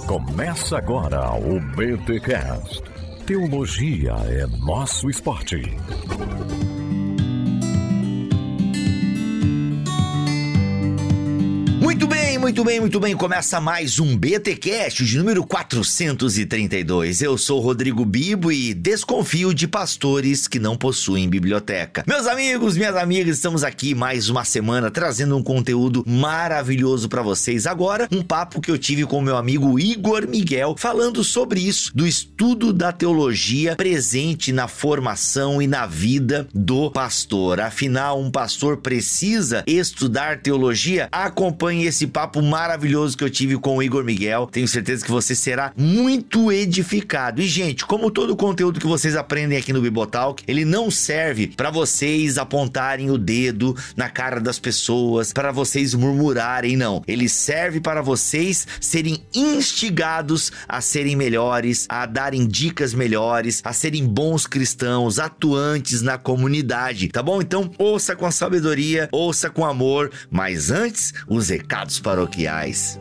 Começa agora o BTCast. Teologia é nosso esporte. Muito bem. Começa mais um BTcast de número 432. Eu sou Rodrigo Bibo e desconfio de pastores que não possuem biblioteca. Meus amigos, minhas amigas, estamos aqui mais uma semana trazendo um conteúdo maravilhoso para vocês. Agora, um papo que eu tive com meu amigo Igor Miguel, falando sobre isso, do estudo da teologia presente na formação e na vida do pastor. Afinal, um pastor precisa estudar teologia? Acompanhe esse papo maravilhoso que eu tive com o Igor Miguel. Tenho certeza que você será muito edificado. E, gente, como todo o conteúdo que vocês aprendem aqui no Bibotalk, ele não serve para vocês apontarem o dedo na cara das pessoas, para vocês murmurarem, não. Ele serve para vocês serem instigados a serem melhores, a darem dicas melhores, a serem bons cristãos, atuantes na comunidade, tá bom? Então, ouça com sabedoria, ouça com amor, mas antes, os recados paroquiais.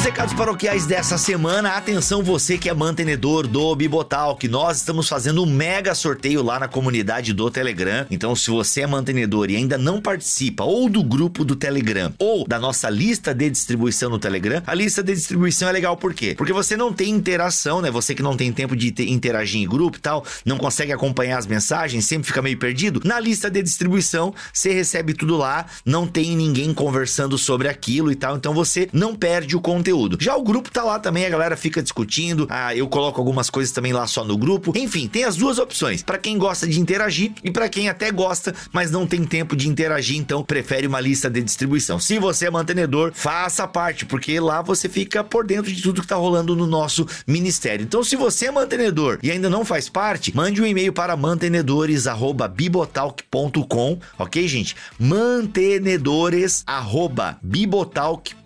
Recados paroquiais dessa semana. Atenção, você que é mantenedor do Bibotalk, nós estamos fazendo um mega sorteio lá na comunidade do Telegram. Então, se você é mantenedor e ainda não participa ou do grupo do Telegram ou da nossa lista de distribuição no Telegram, a lista de distribuição é legal por quê? Porque você não tem interação, né? Você que não tem tempo de interagir em grupo e tal, não consegue acompanhar as mensagens, sempre fica meio perdido. Na lista de distribuição, você recebe tudo lá, não tem ninguém conversando sobre aquilo e tal, então você não perde o conteúdo. Já o grupo tá lá também, a galera fica discutindo, eu coloco algumas coisas também lá só no grupo. Enfim, tem as duas opções, para quem gosta de interagir e para quem até gosta, mas não tem tempo de interagir, então prefere uma lista de distribuição. Se você é mantenedor, faça parte, porque lá você fica por dentro de tudo que tá rolando no nosso ministério. Então, se você é mantenedor e ainda não faz parte, mande um e-mail para mantenedores@bibotalk.com, ok, gente? mantenedores@bibotalk.com.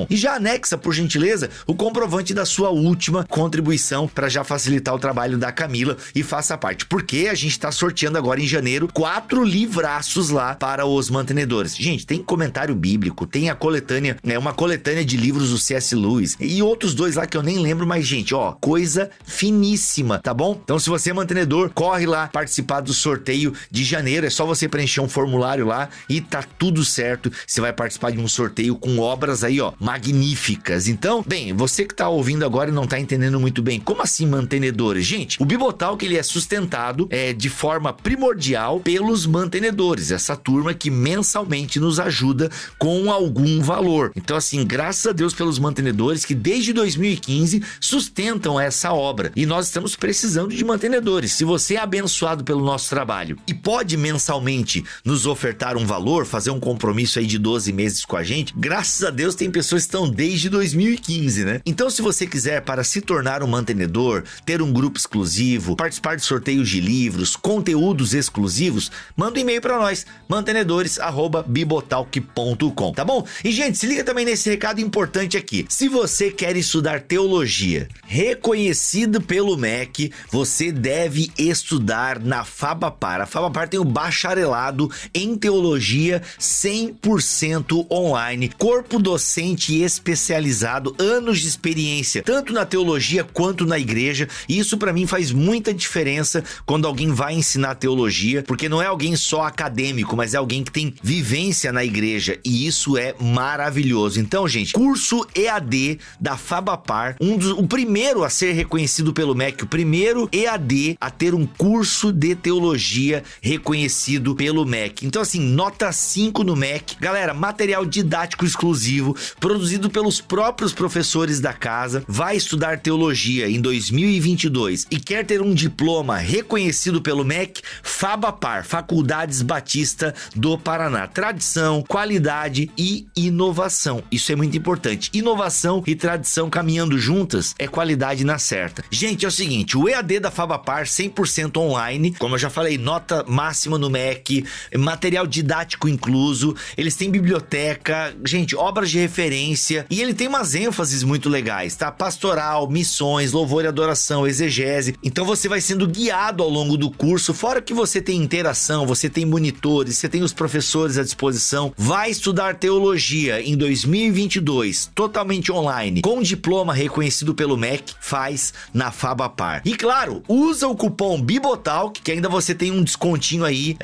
E já anexa, por gentileza, o comprovante da sua última contribuição para já facilitar o trabalho da Camila e faça parte, porque a gente está sorteando agora em janeiro 4 livraços lá para os mantenedores. Gente, tem comentário bíblico, tem a coletânea, né, uma coletânea de livros do C.S. Lewis e outros dois lá que eu nem lembro, mas gente, ó, coisa finíssima, tá bom? Então, se você é mantenedor, corre lá participar do sorteio de janeiro, é só você preencher um formulário lá e tá tudo certo, você vai participar de um sorteio com obras aí, ó, magníficas. Então, bem, você que tá ouvindo agora e não tá entendendo muito bem, como assim mantenedores? Gente, o Bibotalk, ele é sustentado de forma primordial pelos mantenedores, essa turma que mensalmente nos ajuda com algum valor. Então, assim, graças a Deus pelos mantenedores que desde 2015 sustentam essa obra e nós estamos precisando de mantenedores. Se você é abençoado pelo nosso trabalho e pode mensalmente nos ofertar um valor, fazer um compromisso aí de 12 meses com a gente, graças a Deus tem pessoas que estão desde 2015, né? Então, se você quiser para se tornar um mantenedor, ter um grupo exclusivo, participar de sorteios de livros, conteúdos exclusivos, manda um e-mail para nós, mantenedores@bibotalk.com, tá bom? E, gente, se liga também nesse recado importante aqui. Se você quer estudar teologia reconhecido pelo MEC, você deve estudar na Fabapar. A Fabapar tem o bacharelado em teologia 100% online, corpo docente especializado, anos de experiência, tanto na teologia quanto na igreja, e isso pra mim faz muita diferença quando alguém vai ensinar teologia, porque não é alguém só acadêmico, mas é alguém que tem vivência na igreja, e isso é maravilhoso. Então, gente, curso EAD da Fabapar, o primeiro a ser reconhecido pelo MEC, o primeiro EAD a ter um curso de teologia reconhecido pelo MEC. Então, assim, nota 5 no MEC. Galera, material didático exclusivo, produzido pelos próprios professores da casa. Vai estudar teologia em 2022 e quer ter um diploma reconhecido pelo MEC? Fabapar, Faculdades Batista do Paraná. Tradição, qualidade e inovação. Isso é muito importante. Inovação e tradição caminhando juntas é qualidade na certa. Gente, é o seguinte, o EAD da Fabapar 100% online, como eu já falei, nota máxima no MEC, material didático incluso, eles têm biblioteca, gente, obras obras de referência e ele tem umas ênfases muito legais, tá? Pastoral, missões, louvor e adoração, exegese. Então você vai sendo guiado ao longo do curso, fora que você tem interação, você tem monitores, você tem os professores à disposição. Vai estudar teologia em 2022, totalmente online, com diploma reconhecido pelo MEC, faz na Fabapar. E claro, usa o cupom Bibotalk, que ainda você tem um descontinho aí,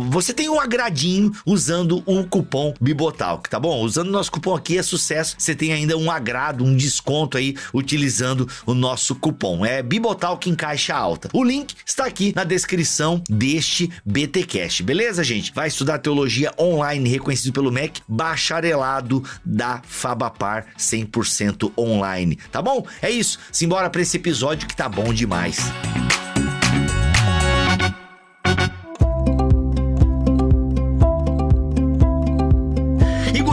você tem um agradinho usando o cupom Bibotalk, tá bom? Usando o nosso cupom aqui é sucesso, você tem ainda um agrado, um desconto aí, utilizando o nosso cupom. É Bibotalk em caixa alta. O link está aqui na descrição deste BTcast, beleza, gente? Vai estudar teologia online, reconhecido pelo MEC, bacharelado da Fabapar, 100% online, tá bom? É isso, simbora pra esse episódio que tá bom demais.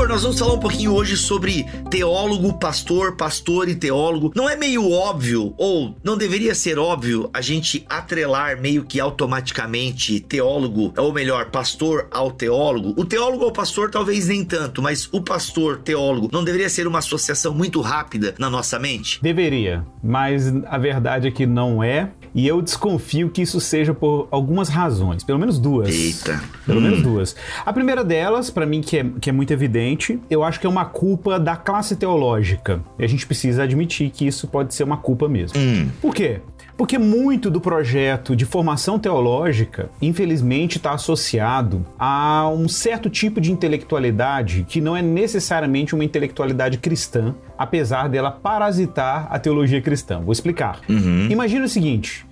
Nós vamos falar um pouquinho hoje sobre teólogo, pastor e teólogo. Não é meio óbvio, ou não deveria ser óbvio, a gente atrelar meio que automaticamente teólogo, ou melhor, pastor ao teólogo? O teólogo ao pastor talvez nem tanto, mas o pastor, teólogo, não deveria ser uma associação muito rápida na nossa mente? Deveria, mas a verdade é que não é, e eu desconfio que isso seja por algumas razões, pelo menos duas. Eita. Pelo menos duas. A primeira delas, pra mim, que é muito evidente, eu acho que é uma culpa da classe teológica. E a gente precisa admitir que isso pode ser uma culpa mesmo. Por quê? Porque muito do projeto de formação teológica, infelizmente, está associado a um certo tipo de intelectualidade que não é necessariamente uma intelectualidade cristã, apesar dela parasitar a teologia cristã. Vou explicar. Imagine o seguinte,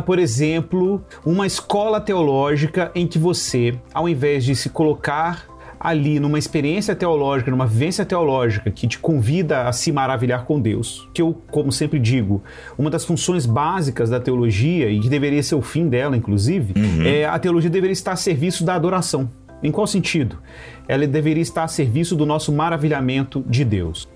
por exemplo, uma escola teológica em que você, ao invés de se colocar ali numa experiência teológica, numa vivência teológica que te convida a se maravilhar com Deus, que eu, como sempre digo, uma das funções básicas da teologia, e que deveria ser o fim dela, inclusive, a teologia deveria estar a serviço da adoração. Em qual sentido? Ela deveria estar a serviço do nosso maravilhamento de Deus.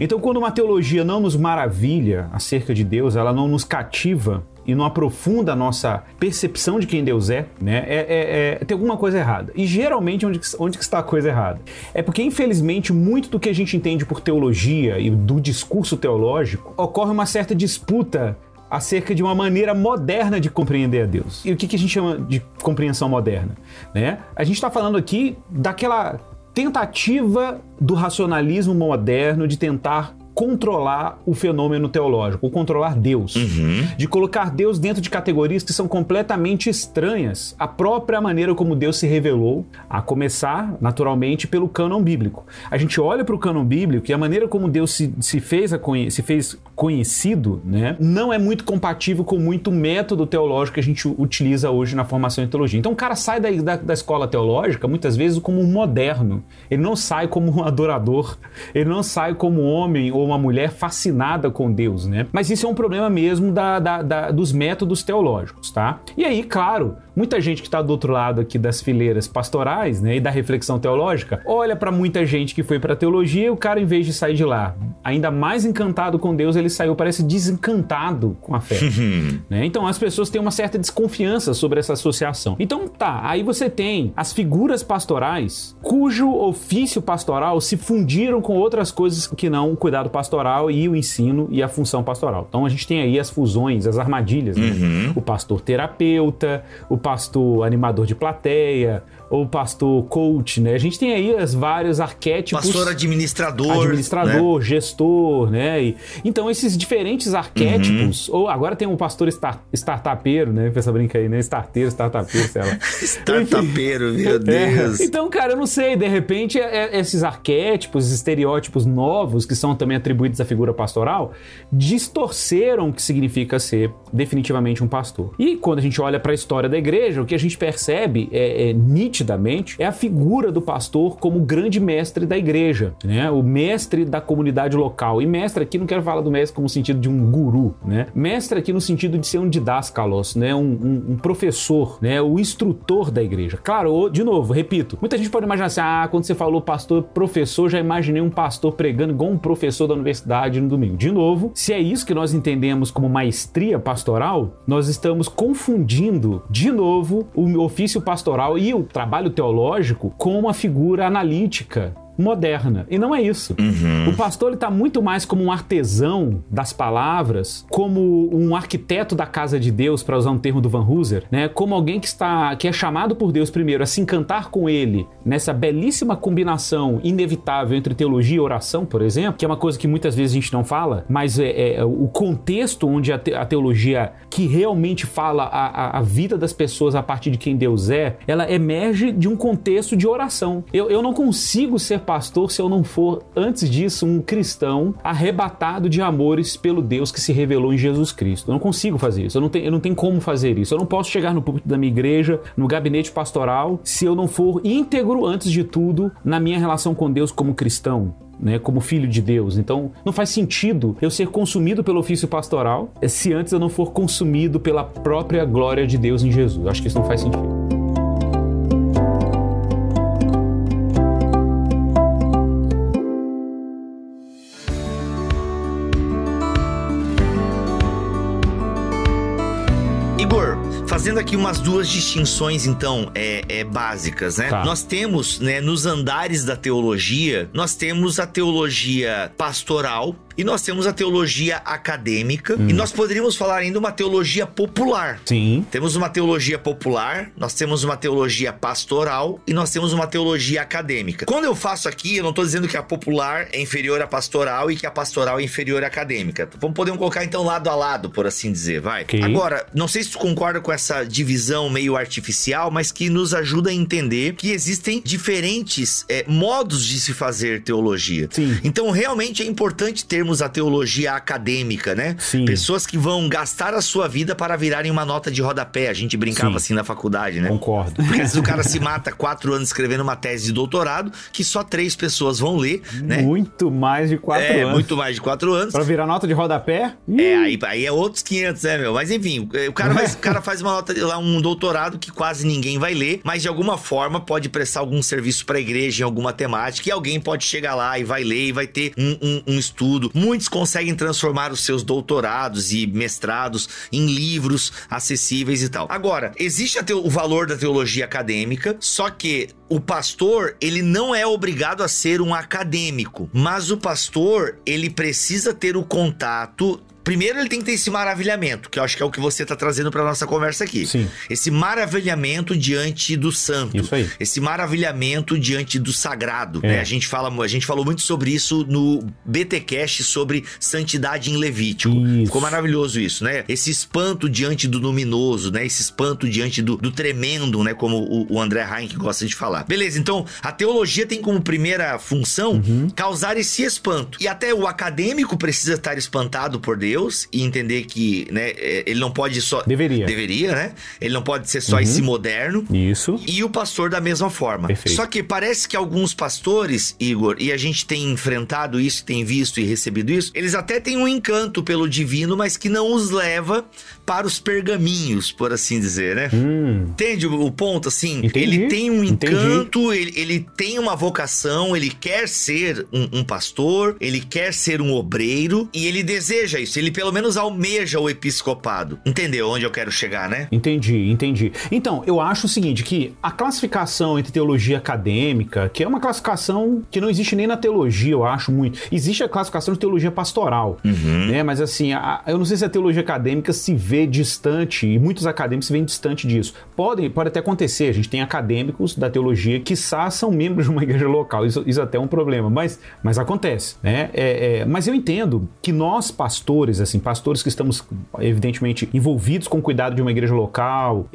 Então, quando uma teologia não nos maravilha acerca de Deus, ela não nos cativa e não aprofunda a nossa percepção de quem Deus é, né? Tem alguma coisa errada. E geralmente, onde que está a coisa errada? É porque, infelizmente, muito do que a gente entende por teologia e do discurso teológico, ocorre uma certa disputa acerca de uma maneira moderna de compreender a Deus. E o que a gente chama de compreensão moderna, né? A gente está falando aqui daquela tentativa do racionalismo moderno de tentar controlar o fenômeno teológico, ou controlar Deus, de colocar Deus dentro de categorias que são completamente estranhas à própria maneira como Deus se revelou, a começar, naturalmente, pelo cânon bíblico. A gente olha para o cânon bíblico e a maneira como Deus se fez conhecido, né, não é muito compatível com muito método teológico que a gente utiliza hoje na formação em teologia. Então o cara sai da escola teológica, muitas vezes, como um moderno. Ele não sai como um adorador, ele não sai como um homem ou uma mulher fascinada com Deus, né? Mas isso é um problema mesmo dos métodos teológicos, tá? E aí, claro, muita gente que está do outro lado aqui das fileiras pastorais, né, e da reflexão teológica, olha para muita gente que foi para teologia e o cara, em vez de sair de lá ainda mais encantado com Deus, ele saiu, parece, desencantado com a fé. Né? Então as pessoas têm uma certa desconfiança sobre essa associação. Então aí você tem as figuras pastorais cujo ofício pastoral se fundiram com outras coisas que não o cuidado pastoral e o ensino e a função pastoral. Então a gente tem aí as fusões, as armadilhas, né? O pastor terapeuta, o pastor animador de plateia, ou pastor coach, né? A gente tem aí os vários arquétipos. Pastor administrador, né? Gestor, né? Então esses diferentes arquétipos, ou agora tem um pastor startupeiro, né? Essa brinca aí, né? Starteiro, sei lá. Startupeiro, meu Deus. Então, cara, eu não sei, de repente esses arquétipos, estereótipos novos, que são também atribuídos à figura pastoral, distorceram o que significa ser definitivamente um pastor. E quando a gente olha para a história da igreja, o que a gente percebe nitidamente é a figura do pastor como grande mestre da igreja, né? O mestre da comunidade local. E mestre aqui, não quero falar do mestre como sentido de um guru, né? Mestre aqui no sentido de ser um didascalos, né? Um professor, né? O instrutor da igreja. Claro, de novo, repito, muita gente pode imaginar assim, quando você falou pastor, professor, já imaginei um pastor pregando igual um professor da universidade no domingo. De novo, se é isso que nós entendemos como maestria pastoral, nós estamos confundindo, de novo, o ofício pastoral e o trabalho teológico com uma figura analítica moderna. E não é isso. O pastor, ele tá muito mais como um artesão das palavras, como um arquiteto da casa de Deus, para usar um termo do Van Hooser, né? Como alguém que é chamado por Deus primeiro a se encantar com ele nessa belíssima combinação inevitável entre teologia e oração, por exemplo, que é uma coisa que muitas vezes a gente não fala, mas o contexto onde a teologia que realmente fala a vida das pessoas a partir de quem Deus é, ela emerge de um contexto de oração. Eu não consigo ser pastor se eu não for, antes disso, um cristão arrebatado de amores pelo Deus que se revelou em Jesus Cristo. Eu não consigo fazer isso. Eu não tenho como fazer isso. Eu não posso chegar no púlpito da minha igreja, no gabinete pastoral, se eu não for íntegro, antes de tudo, na minha relação com Deus como cristão, né, como filho de Deus. Então, não faz sentido eu ser consumido pelo ofício pastoral se antes eu não for consumido pela própria glória de Deus em Jesus. Acho que isso não faz sentido. Fazendo aqui umas duas distinções, então, básicas, né? Tá. Nós temos, né, nos andares da teologia, nós temos a teologia pastoral e nós temos a teologia acadêmica e nós poderíamos falar ainda uma teologia popular. Sim. Temos uma teologia popular, nós temos uma teologia pastoral e nós temos uma teologia acadêmica. Quando eu faço aqui, eu não estou dizendo que a popular é inferior à pastoral e que a pastoral é inferior à acadêmica. Podemos colocar, então, lado a lado, por assim dizer, vai. Okay. Agora, não sei se tu concorda com essa divisão meio artificial, mas que nos ajuda a entender que existem diferentes modos de se fazer teologia. Sim. Então, realmente é importante termos a teologia acadêmica, né? Sim. Pessoas que vão gastar a sua vida para virarem uma nota de rodapé. A gente brincava assim na faculdade, né? Concordo. Porque às vezes o cara se mata 4 anos escrevendo uma tese de doutorado que só 3 pessoas vão ler, né? Muito mais de 4 anos. Muito mais de 4 anos. Pra virar nota de rodapé? Aí é outros 500, né, meu? Mas enfim, o cara faz uma nota lá, um doutorado que quase ninguém vai ler, mas de alguma forma pode prestar algum serviço pra igreja em alguma temática e alguém pode chegar lá e vai ler e vai ter um estudo. Muitos conseguem transformar os seus doutorados e mestrados em livros acessíveis e tal. Agora, existe o valor da teologia acadêmica, só que o pastor, ele não é obrigado a ser um acadêmico, mas o pastor, ele precisa ter o contato. Primeiro ele tem que ter esse maravilhamento, que eu acho que é o que você está trazendo para nossa conversa aqui. Sim. Esse maravilhamento diante do santo. Isso aí. Esse maravilhamento diante do sagrado. Né? A gente falou muito sobre isso no BTcast, sobre santidade em Levítico. Isso. Ficou maravilhoso isso, né? Esse espanto diante do luminoso, né? Esse espanto diante do tremendo, né? Como o André Heinck gosta de falar. Beleza, então a teologia tem como primeira função causar esse espanto. E até o acadêmico precisa estar espantado por Deus e entender que, né, ele não pode só... Deveria, né? Ele não pode ser só esse moderno. Isso. E o pastor da mesma forma. Perfeito. Só que parece que alguns pastores, Igor, e a gente tem enfrentado isso, tem visto e recebido isso, eles até têm um encanto pelo divino, mas que não os leva para os pergaminhos, por assim dizer, né? Entende o ponto, assim? Entendi. Ele tem um encanto, ele tem uma vocação, ele quer ser um pastor, ele quer ser um obreiro e ele deseja isso. Ele pelo menos almeja o episcopado. Entendeu onde eu quero chegar, né? Entendi. Então, eu acho o seguinte, que a classificação entre teologia acadêmica, que é uma classificação que não existe nem na teologia, eu acho muito. Existe a classificação de teologia pastoral, né? Mas assim, eu não sei se a teologia acadêmica se vê distante, e muitos acadêmicos se veem distante disso. Pode até acontecer, a gente tem acadêmicos da teologia que são membros de uma igreja local, isso até é um problema, mas acontece, né? Mas eu entendo que nós, pastores que estamos evidentemente envolvidos com o cuidado de uma igreja local,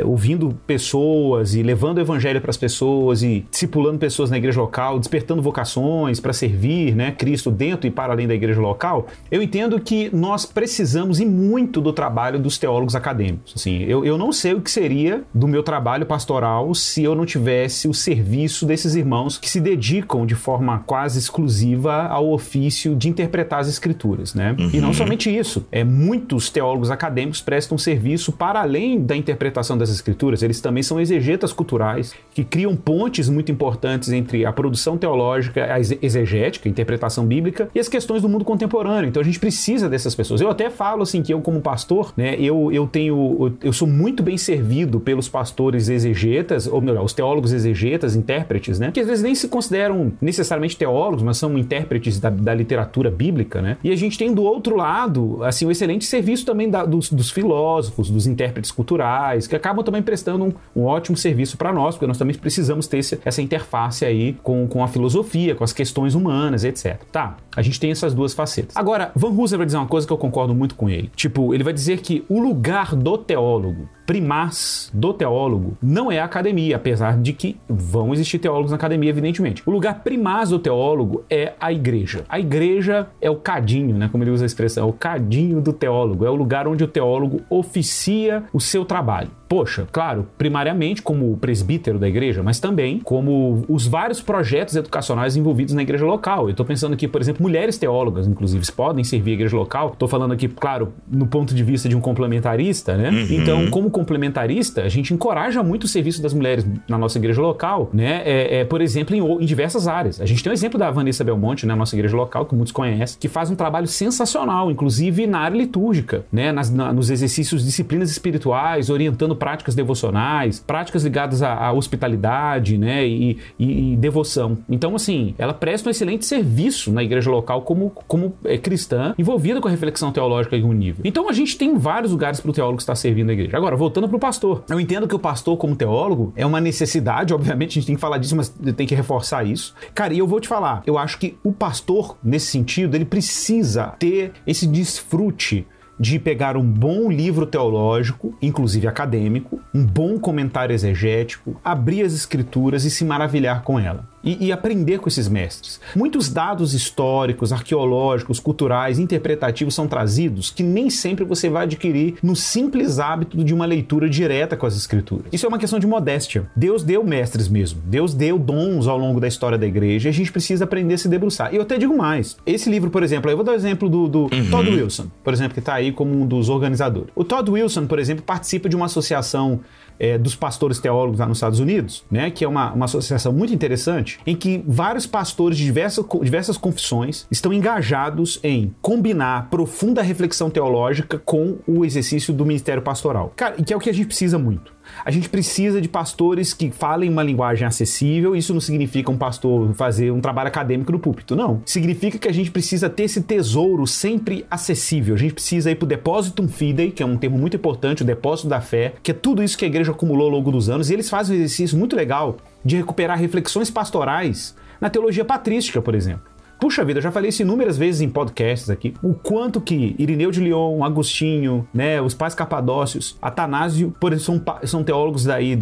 ouvindo pessoas e levando o evangelho para as pessoas e discipulando pessoas na igreja local, despertando vocações para servir, né, Cristo dentro e para além da igreja local, eu entendo que nós precisamos e muito do trabalho dos teólogos acadêmicos. Assim, eu não sei o que seria do meu trabalho pastoral se eu não tivesse o serviço desses irmãos que se dedicam de forma quase exclusiva ao ofício de interpretar as escrituras, né? E não somente isso, muitos teólogos acadêmicos prestam serviço para além da interpretação das escrituras, eles também são exegetas culturais, que criam pontes muito importantes entre a produção teológica, a exegética, a interpretação bíblica, e as questões do mundo contemporâneo. Então a gente precisa dessas pessoas. Eu até falo assim que eu, como pastor, né, eu sou muito bem servido pelos pastores exegetas, ou melhor, os teólogos exegetas, intérpretes, né? Que às vezes nem se consideram necessariamente teólogos, mas são intérpretes da literatura bíblica, né? E a gente tem do outro lado, assim, o excelente serviço também dos filósofos, dos intérpretes culturais, que acabam também prestando um ótimo serviço para nós, porque nós também precisamos ter essa interface aí com a filosofia, com as questões humanas, etc. Tá, a gente tem essas duas facetas. Agora, Van Hooser vai dizer uma coisa que eu concordo muito com ele. Tipo, ele vai dizer que o lugar do teólogo, primaz do teólogo, não é a academia, apesar de que vão existir teólogos na academia, evidentemente. O lugar primaz do teólogo é a igreja. A igreja é o cadinho, né? Como ele usa a expressão, é o cadinho do teólogo. É o lugar onde o teólogo oficia o seu trabalho. Poxa, claro, primariamente como presbítero da igreja, mas também como os vários projetos educacionais envolvidos na igreja local. Eu estou pensando aqui, por exemplo, mulheres teólogas, inclusive, podem servir a igreja local. Estou falando aqui, claro, no ponto de vista de um complementarista, né? Uhum. Então, como complementarista, a gente encoraja muito o serviço das mulheres na nossa igreja local, né? Por exemplo, em diversas áreas. A gente tem o exemplo da Vanessa Belmonte, né? Nossa igreja local, que muitos conhecem, que faz um trabalho sensacional, inclusive na área litúrgica, né? Nos exercícios, disciplinas espirituais, orientando práticas devocionais, práticas ligadas à hospitalidade, né, e devoção. Então, assim, ela presta um excelente serviço na igreja local como cristã, envolvida com a reflexão teológica em um nível. Então, a gente tem vários lugares para o teólogo estar servindo a igreja. Agora, voltando para o pastor. Eu entendo que o pastor, como teólogo, é uma necessidade, obviamente, a gente tem que falar disso, mas tem que reforçar isso. Cara, e eu vou te falar, eu acho que o pastor, nesse sentido, ele precisa ter esse desfrute de pegar um bom livro teológico, inclusive acadêmico, um bom comentário exegético, abrir as escrituras e se maravilhar com ela. E aprender com esses mestres. Muitos dados históricos, arqueológicos, culturais, interpretativos são trazidos que nem sempre você vai adquirir no simples hábito de uma leitura direta com as escrituras. Isso é uma questão de modéstia. Deus deu mestres mesmo. Deus deu dons ao longo da história da igreja e a gente precisa aprender a se debruçar. E eu até digo mais. Esse livro, por exemplo, eu vou dar o exemplo do Todd Wilson, por exemplo, que está aí como um dos organizadores. O Todd Wilson, por exemplo, participa de uma associação dos pastores teólogos lá nos Estados Unidos, né, que é uma associação muito interessante, em que vários pastores de diversas confissões estão engajados em combinar profunda reflexão teológica com o exercício do ministério pastoral. Cara, que é o que a gente precisa muito. A gente precisa de pastores que falem uma linguagem acessível. Isso não significa um pastor fazer um trabalho acadêmico no púlpito, não. Significa que a gente precisa ter esse tesouro sempre acessível. A gente precisa ir pro depositum fidei, que é um termo muito importante, o depósito da fé, que é tudo isso que a igreja acumulou ao longo dos anos, e eles fazem um exercício muito legal de recuperar reflexões pastorais na teologia patrística, por exemplo. Puxa vida, eu já falei isso inúmeras vezes em podcasts aqui, o quanto que Irineu de Lyon, Agostinho, né, os pais capadócios, Atanásio, por exemplo, são teólogos daí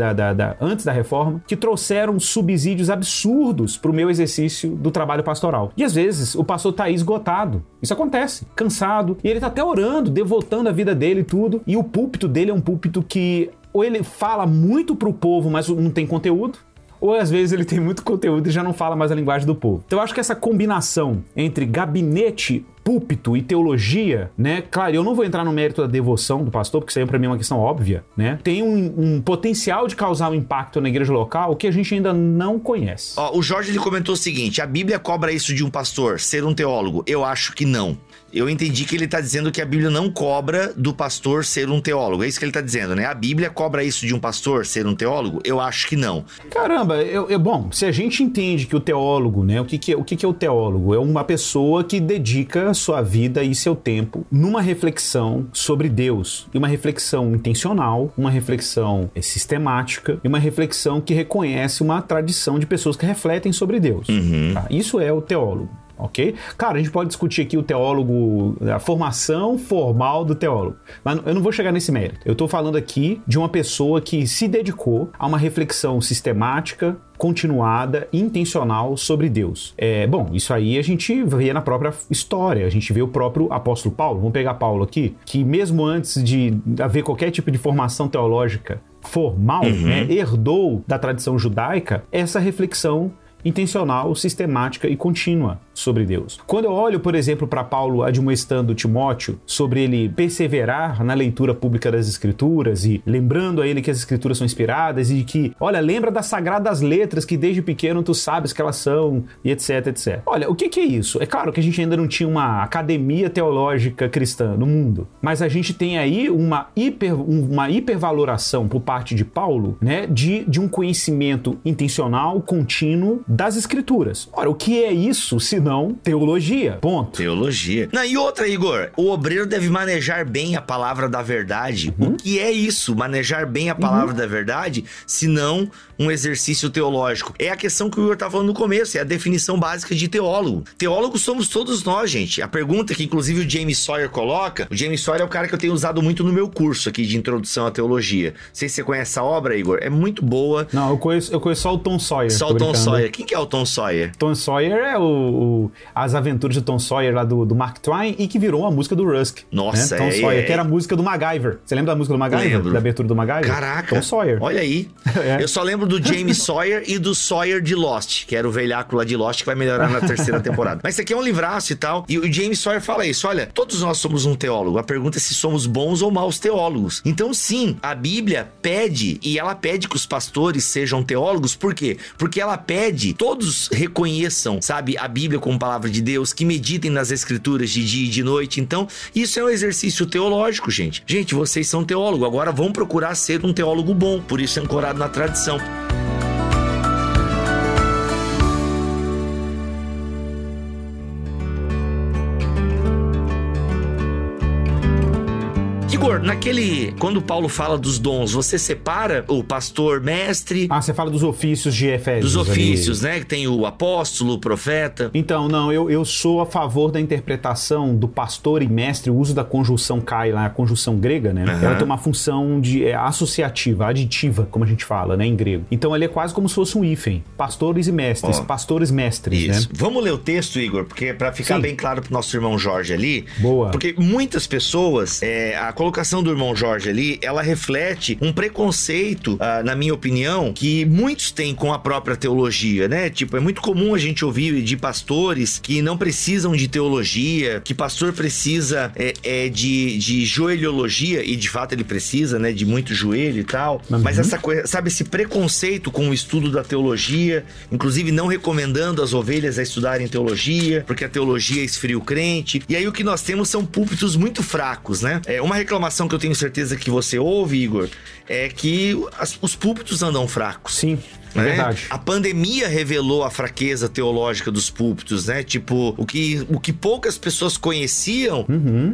antes da Reforma, que trouxeram subsídios absurdos para o meu exercício do trabalho pastoral. E às vezes o pastor tá aí esgotado, isso acontece, cansado, e ele tá até orando, devotando a vida dele e tudo, e o púlpito dele é um púlpito que ou ele fala muito pro povo, mas não tem conteúdo, ou às vezes ele tem muito conteúdo e já não fala mais a linguagem do povo. Então eu acho que essa combinação entre gabinete, púlpito e teologia, né? Claro, eu não vou entrar no mérito da devoção do pastor, porque isso aí pra mim é uma questão óbvia, né? Tem um potencial de causar um impacto na igreja local que a gente ainda não conhece. O Jorge ele comentou o seguinte: a Bíblia cobra isso de um pastor, ser um teólogo? Eu acho que não. Eu entendi que ele está dizendo que a Bíblia não cobra do pastor ser um teólogo. É isso que ele está dizendo, né? A Bíblia cobra isso de um pastor ser um teólogo? Eu acho que não. Caramba, bom, se a gente entende que o teólogo, né? O que é o teólogo? É uma pessoa que dedica sua vida e seu tempo numa reflexão sobre Deus. E uma reflexão intencional, uma reflexão sistemática, e uma reflexão que reconhece uma tradição de pessoas que refletem sobre Deus. Tá? Isso é o teólogo. Ok? Claro, a gente pode discutir aqui o teólogo, a formação formal do teólogo, mas eu não vou chegar nesse mérito. Eu estou falando aqui de uma pessoa que se dedicou a uma reflexão sistemática, continuada, intencional sobre Deus. Bom, isso aí a gente vê na própria história, a gente vê o próprio apóstolo Paulo, vamos pegar Paulo aqui, que mesmo antes de haver qualquer tipo de formação teológica formal, né, herdou da tradição judaica essa reflexão intencional, sistemática e contínua sobre Deus. Quando eu olho, por exemplo, para Paulo admoestando Timóteo sobre ele perseverar na leitura pública das Escrituras e lembrando a ele que as Escrituras são inspiradas e que, olha, lembra das sagradas letras que desde pequeno tu sabes que elas são e etc, etc. Olha, o que é isso? É claro que a gente ainda não tinha uma academia teológica cristã no mundo, mas a gente tem aí uma hipervaloração por parte de Paulo, né, de um conhecimento intencional, contínuo das Escrituras. Ora, o que é isso se não teologia? Ponto. Teologia. Não, e outra, Igor, o obreiro deve manejar bem a palavra da verdade. O que é isso? Manejar bem a palavra da verdade, se não um exercício teológico. É a questão que o Igor tá falando no começo, é a definição básica de teólogo. Teólogos somos todos nós, gente. A pergunta que, inclusive, o James Sawyer coloca, o James Sawyer é o cara que eu tenho usado muito no meu curso aqui de introdução à teologia. Não sei se você conhece essa obra, Igor. É muito boa. Não, eu conheço só o Tom Sawyer. Só o Tom Sawyer. Quem que é o Tom Sawyer? Tom Sawyer é as aventuras de Tom Sawyer lá do Mark Twain e que virou a música do Rusk. Nossa, né? Tom Sawyer, que era a música do MacGyver. Você lembra da música do MacGyver? Lembro. Da abertura do MacGyver? Caraca. Tom Sawyer. Olha aí. Eu só lembro do James Sawyer e do Sawyer de Lost, que era o velhaco lá de Lost que vai melhorar na terceira temporada. Mas isso aqui é um livraço e tal. E o James Sawyer fala isso. Olha, todos nós somos um teólogo. A pergunta é se somos bons ou maus teólogos. Então, sim, a Bíblia pede, e ela pede que os pastores sejam teólogos. Por quê? Porque ela pede, todos reconheçam, sabe, a Bíblia como palavra de Deus, que meditem nas Escrituras de dia e de noite. Então, isso é um exercício teológico, gente. Gente, vocês são teólogos. Agora vão procurar ser um teólogo bom. Por isso, ancorado na tradição. Igor, quando Paulo fala dos dons, você separa o pastor, mestre... Ah, você fala dos ofícios de Efésios. Dos ofícios, ali, né? Que tem o apóstolo, o profeta. Então, não, eu sou a favor da interpretação do pastor e mestre, o uso da conjunção kai lá, a conjunção grega, né? Ela tem uma função associativa, aditiva, como a gente fala, né, em grego. Então, ele é quase como se fosse um hífen. Pastores e mestres, pastores mestres, isso, né? Vamos ler o texto, Igor, porque para ficar bem claro pro nosso irmão Jorge ali... Boa. Porque muitas pessoas, a colocação do irmão Jorge ali, ela reflete um preconceito, na minha opinião, que muitos têm com a própria teologia, né? Tipo, é muito comum a gente ouvir de pastores que não precisam de teologia, que pastor precisa de joelhologia, e de fato ele precisa, né? De muito joelho e tal. Mas essa coisa, sabe, esse preconceito com o estudo da teologia, inclusive não recomendando as ovelhas a estudarem teologia, porque a teologia esfria o crente. E aí o que nós temos são púlpitos muito fracos, né? Uma reclamação que eu tenho certeza que você ouve, Igor, é que os púlpitos andam fracos. Sim. É verdade. A pandemia revelou a fraqueza teológica dos púlpitos, né? Tipo, o que poucas pessoas conheciam,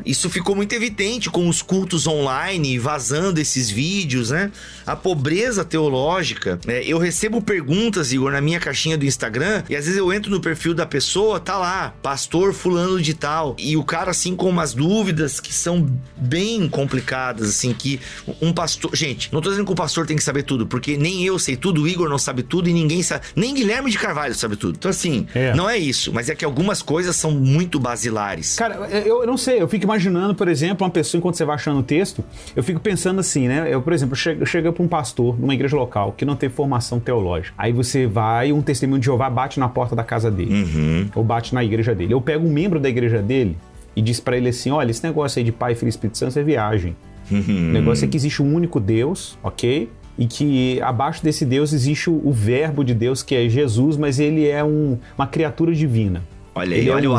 isso ficou muito evidente com os cultos online, vazando esses vídeos, né? A pobreza teológica. Eu recebo perguntas, Igor, na minha caixinha do Instagram, e às vezes eu entro no perfil da pessoa, tá lá, pastor fulano de tal, e o cara, assim, com umas dúvidas que são bem complicadas, assim, que um pastor... Gente, não tô dizendo que o pastor tem que saber tudo, porque nem eu sei tudo, o Igor não sabe tudo e ninguém sabe, nem Guilherme de Carvalho sabe tudo. Então assim, não é isso, mas é que algumas coisas são muito basilares. Cara, eu não sei, eu fico imaginando, por exemplo, uma pessoa, enquanto você vai achando o texto, eu fico pensando assim, né? Eu, por exemplo, chega pra um pastor numa igreja local que não tem formação teológica. Aí você vai, um testemunho de Jeová bate na porta da casa dele, ou bate na igreja dele. Eu pego um membro da igreja dele e diz pra ele assim, olha, esse negócio aí de Pai, Filho e Espírito Santo é viagem. O negócio é que existe um único Deus, ok? E que abaixo desse Deus existe o verbo de Deus, que é Jesus, mas ele é uma criatura divina. Olha aí, olha o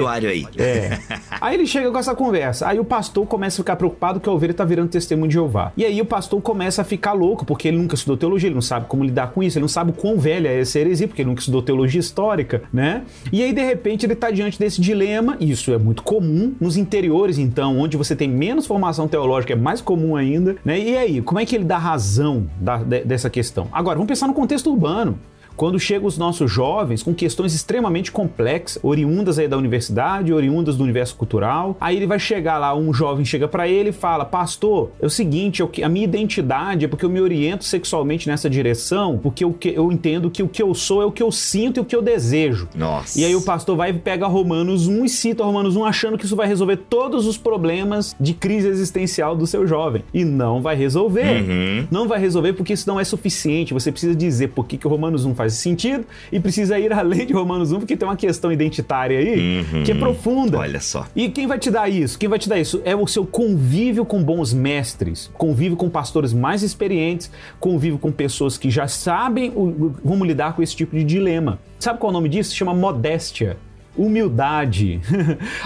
Ário aí. Aí ele chega com essa conversa. Aí o pastor começa a ficar preocupado que a ovelha tá virando testemunho de Jeová. E aí o pastor começa a ficar louco, porque ele nunca estudou teologia, ele não sabe como lidar com isso, ele não sabe o quão velha é essa heresia, porque ele nunca estudou teologia histórica, né? E aí, de repente, ele tá diante desse dilema, e isso é muito comum nos interiores, então, onde você tem menos formação teológica, é mais comum ainda, né? E aí, como é que ele dá razão dessa questão? Agora, vamos pensar no contexto urbano. Quando chegam os nossos jovens com questões extremamente complexas, oriundas aí da universidade, oriundas do universo cultural, aí ele vai chegar lá, um jovem chega pra ele e fala, pastor, é o seguinte, a minha identidade é porque eu me oriento sexualmente nessa direção, porque eu entendo que o que eu sou é o que eu sinto e o que eu desejo. Nossa. E aí o pastor vai e pega Romanos 1 e cita Romanos 1 achando que isso vai resolver todos os problemas de crise existencial do seu jovem. E não vai resolver. Não vai resolver porque isso não é suficiente. Você precisa dizer por que o Romanos 1 faz faz sentido e precisa ir além de Romanos 1, porque tem uma questão identitária aí que é profunda. Olha só. E quem vai te dar isso? Quem vai te dar isso é o seu convívio com bons mestres, convívio com pastores mais experientes, convívio com pessoas que já sabem como lidar com esse tipo de dilema. Sabe qual é o nome disso? Se chama modéstia. Humildade.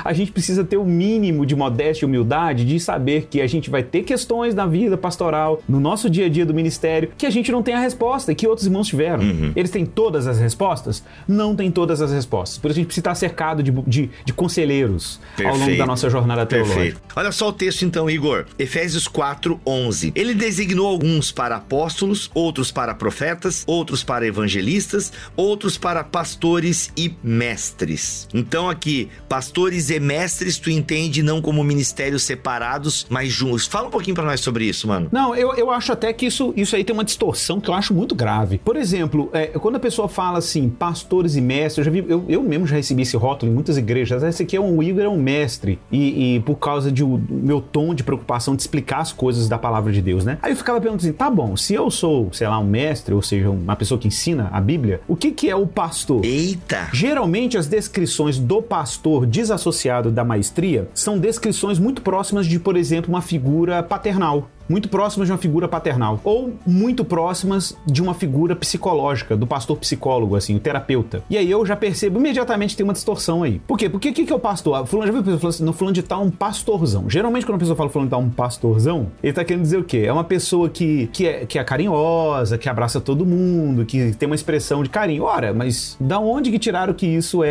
A gente precisa ter o mínimo de modéstia e humildade de saber que a gente vai ter questões na vida pastoral, no nosso dia a dia do ministério, que a gente não tem a resposta e que outros irmãos tiveram. Eles têm todas as respostas? Não tem todas as respostas. Por isso a gente precisa estar cercado de conselheiros ao longo da nossa jornada teológica. Olha só o texto então, Igor. Efésios 4:11. Ele designou alguns para apóstolos, outros para profetas, outros para evangelistas, outros para pastores e mestres. Então aqui, pastores e mestres, tu entende não como ministérios separados, mas juntos. Fala um pouquinho pra nós sobre isso, mano. Não, eu acho até que isso aí tem uma distorção que eu acho muito grave. Por exemplo, quando a pessoa fala assim, pastores e mestres, eu mesmo já recebi esse rótulo em muitas igrejas. Esse aqui o Igor é um mestre. E por causa do meu tom de preocupação de explicar as coisas da palavra de Deus, né? Aí eu ficava perguntando assim, tá bom, se eu sou, sei lá, um mestre, ou seja, uma pessoa que ensina a Bíblia, o que é o pastor? Eita! Geralmente as descrições do pastor desassociado da maestria são descrições muito próximas de, por exemplo, uma figura paternal. Muito próximas de uma figura paternal. Ou muito próximas de uma figura psicológica, do pastor psicólogo, assim, o terapeuta. E aí eu já percebo imediatamente que tem uma distorção aí. Por quê? Porque o que é o pastor? Fulano, já viu a pessoa falando assim, no fulano de tal um pastorzão. Geralmente quando a pessoa fala fulano de tal um pastorzão, ele tá querendo dizer o quê? É uma pessoa que é carinhosa, que abraça todo mundo, que tem uma expressão de carinho. Ora, mas da onde que tiraram que isso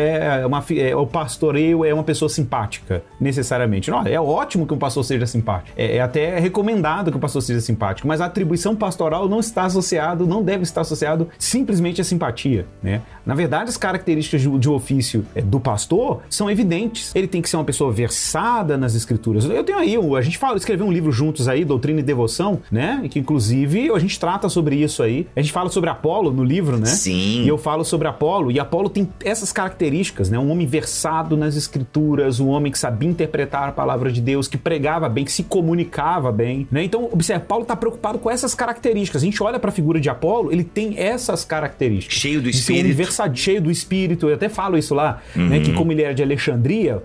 o pastoreio é uma pessoa simpática, necessariamente? Não, é ótimo que um pastor seja simpático. É até recomendado que o pastor seja simpático, mas a atribuição pastoral não deve estar associado simplesmente à simpatia, né? Na verdade, as características de ofício do pastor são evidentes. Ele tem que ser uma pessoa versada nas escrituras. Eu tenho aí, a gente escreveu um livro juntos aí, Doutrina e Devoção, né? E que inclusive a gente trata sobre isso aí. A gente fala sobre Apolo no livro, né? Sim. E eu falo sobre Apolo, e Apolo tem essas características, né? Um homem versado nas escrituras, um homem que sabia interpretar a palavra de Deus, que pregava bem, que se comunicava bem, né? Então, observe, Paulo está preocupado com essas características. A gente olha para a figura de Apolo, ele tem essas características. Cheio do Espírito. Cheio do Espírito. Eu até falo isso lá, né? Que como ele era de Alexandria,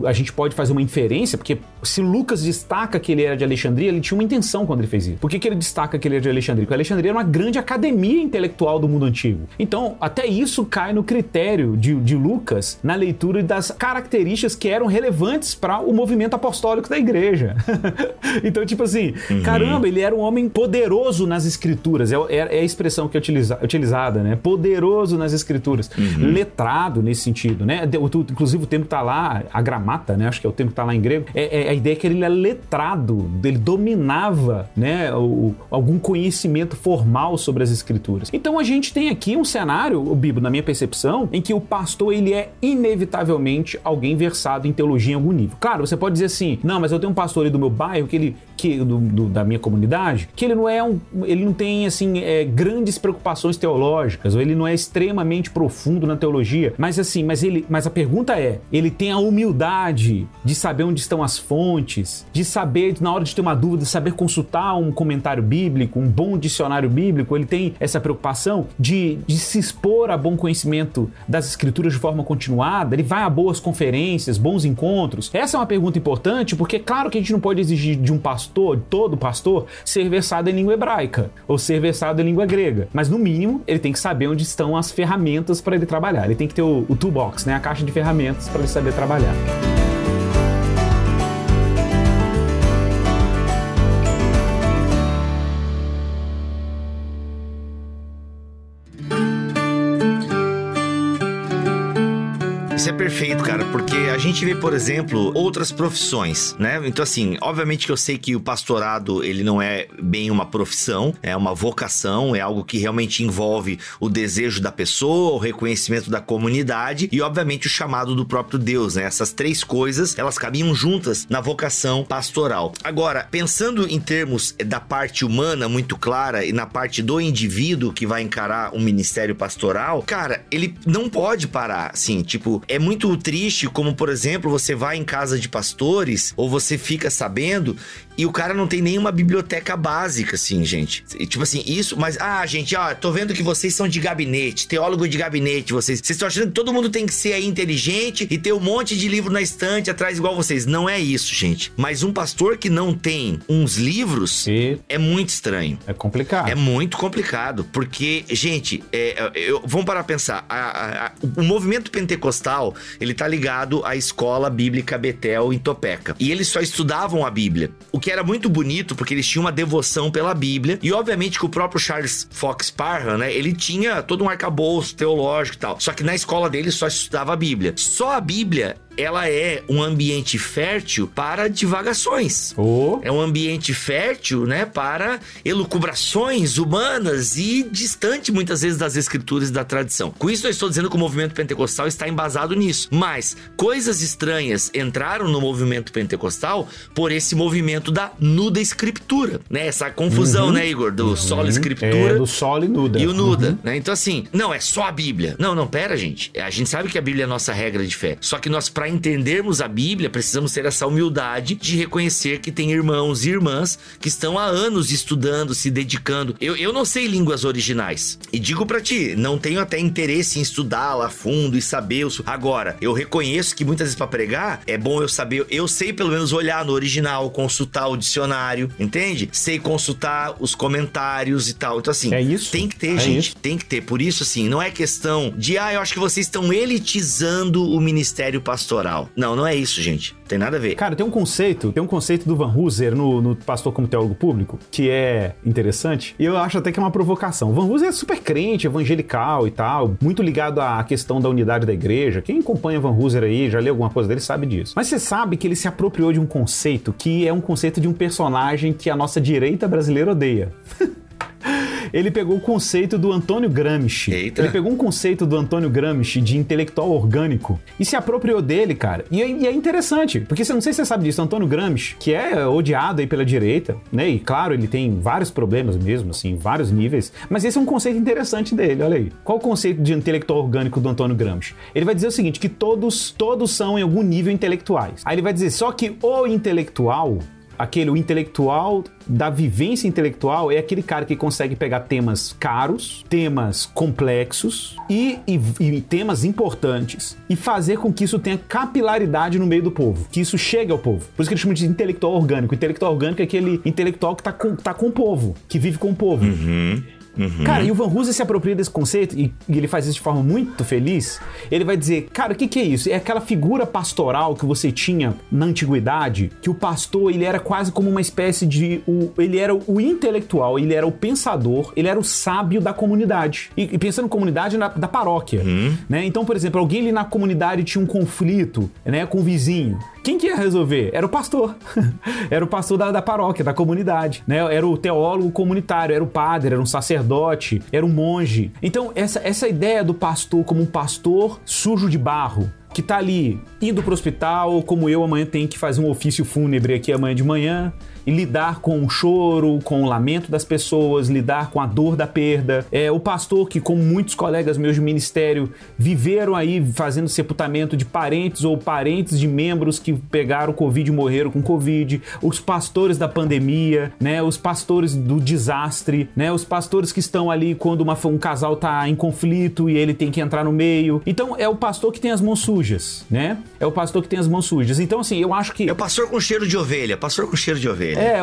a gente pode fazer uma inferência, porque se Lucas destaca que ele era de Alexandria, ele tinha uma intenção quando ele fez isso. Por que ele destaca que ele era de Alexandria? Porque Alexandria era uma grande academia intelectual do mundo antigo. Então, até isso cai no critério de Lucas, na leitura das características que eram relevantes para o movimento apostólico da igreja. Então, tipo assim, caramba, ele era um homem poderoso nas escrituras, é a expressão que é utilizada, né? Poderoso nas escrituras, letrado nesse sentido, né? Inclusive o termo tá lá, a gramata, né? Acho que é o termo que tá lá em grego, a ideia que ele é letrado, ele dominava, né? Algum conhecimento formal sobre as escrituras. Então a gente tem aqui um cenário, Bibo, na minha percepção, em que o pastor, ele é inevitavelmente alguém versado em teologia em algum nível. Claro, você pode dizer assim, não, mas eu tenho um pastor ali do meu bairro, da minha comunidade, que ele não tem, assim, grandes preocupações teológicas, ou ele não é extremamente profundo na teologia, mas a pergunta ele tem a humildade de saber onde estão as fontes, de saber, na hora de ter uma dúvida, saber consultar um comentário bíblico, um bom dicionário bíblico, ele tem essa preocupação de se expor a bom conhecimento das escrituras de forma continuada, ele vai a boas conferências, bons encontros. Essa é uma pergunta importante, porque claro que a gente não pode exigir de um pastor, de todo pastor, ser versado em língua hebraica ou ser versado em língua grega, mas no mínimo ele tem que saber onde estão as ferramentas para ele trabalhar. Ele tem que ter o toolbox, né? A caixa de ferramentas para ele saber trabalhar. Isso é perfeito, cara, porque a gente vê, por exemplo, outras profissões, né? Então, assim, obviamente que eu sei que o pastorado, ele não é bem uma profissão, é uma vocação, é algo que realmente envolve o desejo da pessoa, o reconhecimento da comunidade e, obviamente, o chamado do próprio Deus, né? Essas três coisas, elas caminham juntas na vocação pastoral. Agora, pensando em termos da parte humana muito clara e na parte do indivíduo que vai encarar um ministério pastoral, cara, ele não pode parar, assim, tipo, É muito triste como, por exemplo, você vai em casa de pastores ou você fica sabendo e o cara não tem nenhuma biblioteca básica, assim, gente. Tipo assim, isso, mas, gente, tô vendo que vocês são de gabinete, teólogo de gabinete, vocês estão achando que todo mundo tem que ser aí inteligente e ter um monte de livro na estante atrás igual vocês. Não é isso, gente. Mas um pastor que não tem uns livros é muito estranho. É complicado. É muito complicado, porque, gente, vamos parar a pensar. O movimento pentecostal, ele tá ligado à escola bíblica Betel em Topeka. E eles só estudavam a Bíblia. O que era muito bonito, porque eles tinham uma devoção pela Bíblia. E, obviamente, que o próprio Charles Fox Parham, né, ele tinha todo um arcabouço teológico e tal. Só que na escola dele só estudava a Bíblia. Só a Bíblia, ela é um ambiente fértil para divagações. É um ambiente fértil, né, para elucubrações humanas e distante, muitas vezes, das escrituras e da tradição. Com isso, eu estou dizendo que o movimento pentecostal está embasado nisso. Mas coisas estranhas entraram no movimento pentecostal por esse movimento da nuda escritura, né? Essa confusão, né, Igor? Do solo escritura. Do solo e nuda. E o nuda, né? Então, assim, não, é só a Bíblia. Não, pera, gente. A gente sabe que a Bíblia é a nossa regra de fé. Só que nós, para entendermos a Bíblia, precisamos ter essa humildade de reconhecer que tem irmãos e irmãs que estão há anos estudando, se dedicando. Eu não sei línguas originais. E digo pra ti, não tenho até interesse em estudá-la a fundo e saber. Agora, eu reconheço que muitas vezes pra pregar, é bom eu saber, eu sei pelo menos olhar no original, consultar o dicionário, entende? Sei consultar os comentários e tal. Então, assim, tem que ter, gente. Tem que ter. Por isso, assim, não é questão de, eu acho que vocês estão elitizando o ministério pastoral. Não é isso, gente. Tem nada a ver. Cara, tem um conceito do Van Hooser no Pastor como Teólogo Público, que é interessante, e eu acho até que é uma provocação. Van Hooser é super crente, evangelical e tal, muito ligado à questão da unidade da igreja. Quem acompanha Van Hooser aí, já leu alguma coisa dele, sabe disso. Mas você sabe que ele se apropriou de um conceito que é um conceito de um personagem que a nossa direita brasileira odeia. Ele pegou o conceito do Antônio Gramsci. Eita. Ele pegou um conceito do Antônio Gramsci de intelectual orgânico e se apropriou dele, cara. E é interessante, porque não sei se você sabe disso, Antônio Gramsci, que é odiado aí pela direita, né? E claro, ele tem vários problemas mesmo, assim, vários níveis, mas esse é um conceito interessante dele, olha aí. Qual o conceito de intelectual orgânico do Antônio Gramsci? Ele vai dizer o seguinte, que todos são em algum nível intelectuais. Aí ele vai dizer, só que o intelectual da vivência intelectual é aquele cara que consegue pegar temas caros, temas complexos e temas importantes e fazer com que isso tenha capilaridade no meio do povo, que isso chegue ao povo. Por isso que ele chama de intelectual orgânico. Intelectual orgânico é aquele intelectual que tá com o povo, que vive com o povo. Cara, e o Van Hooser se apropria desse conceito e ele faz isso de forma muito feliz. Ele vai dizer, cara, o que é isso? É aquela figura pastoral que você tinha na antiguidade, que o pastor, ele era quase como uma espécie de... ele era o intelectual, ele era o pensador, ele era o sábio da comunidade. E pensando em comunidade da paróquia, né? Então, por exemplo, alguém ali na comunidade tinha um conflito, né, com o vizinho. Quem que ia resolver? Era o pastor. Era o pastor da paróquia, da comunidade, né? Era o teólogo comunitário, era o padre, era um sacerdote, era um monge. Então, essa ideia do pastor como um pastor sujo de barro, que tá ali indo pro hospital, como eu amanhã tenho que fazer um ofício fúnebre aqui amanhã de manhã, e lidar com o choro, com o lamento das pessoas, lidar com a dor da perda. O pastor que, como muitos colegas meus de ministério, viveram aí fazendo sepultamento de parentes ou parentes de membros que pegaram Covid e morreram com Covid. Os pastores da pandemia, né? Os pastores do desastre, né? Os pastores que estão ali quando um casal tá em conflito e ele tem que entrar no meio. Então, é o pastor que tem as mãos sujas, né? É o pastor que tem as mãos sujas. Então, assim, eu acho que... É o pastor com cheiro de ovelha,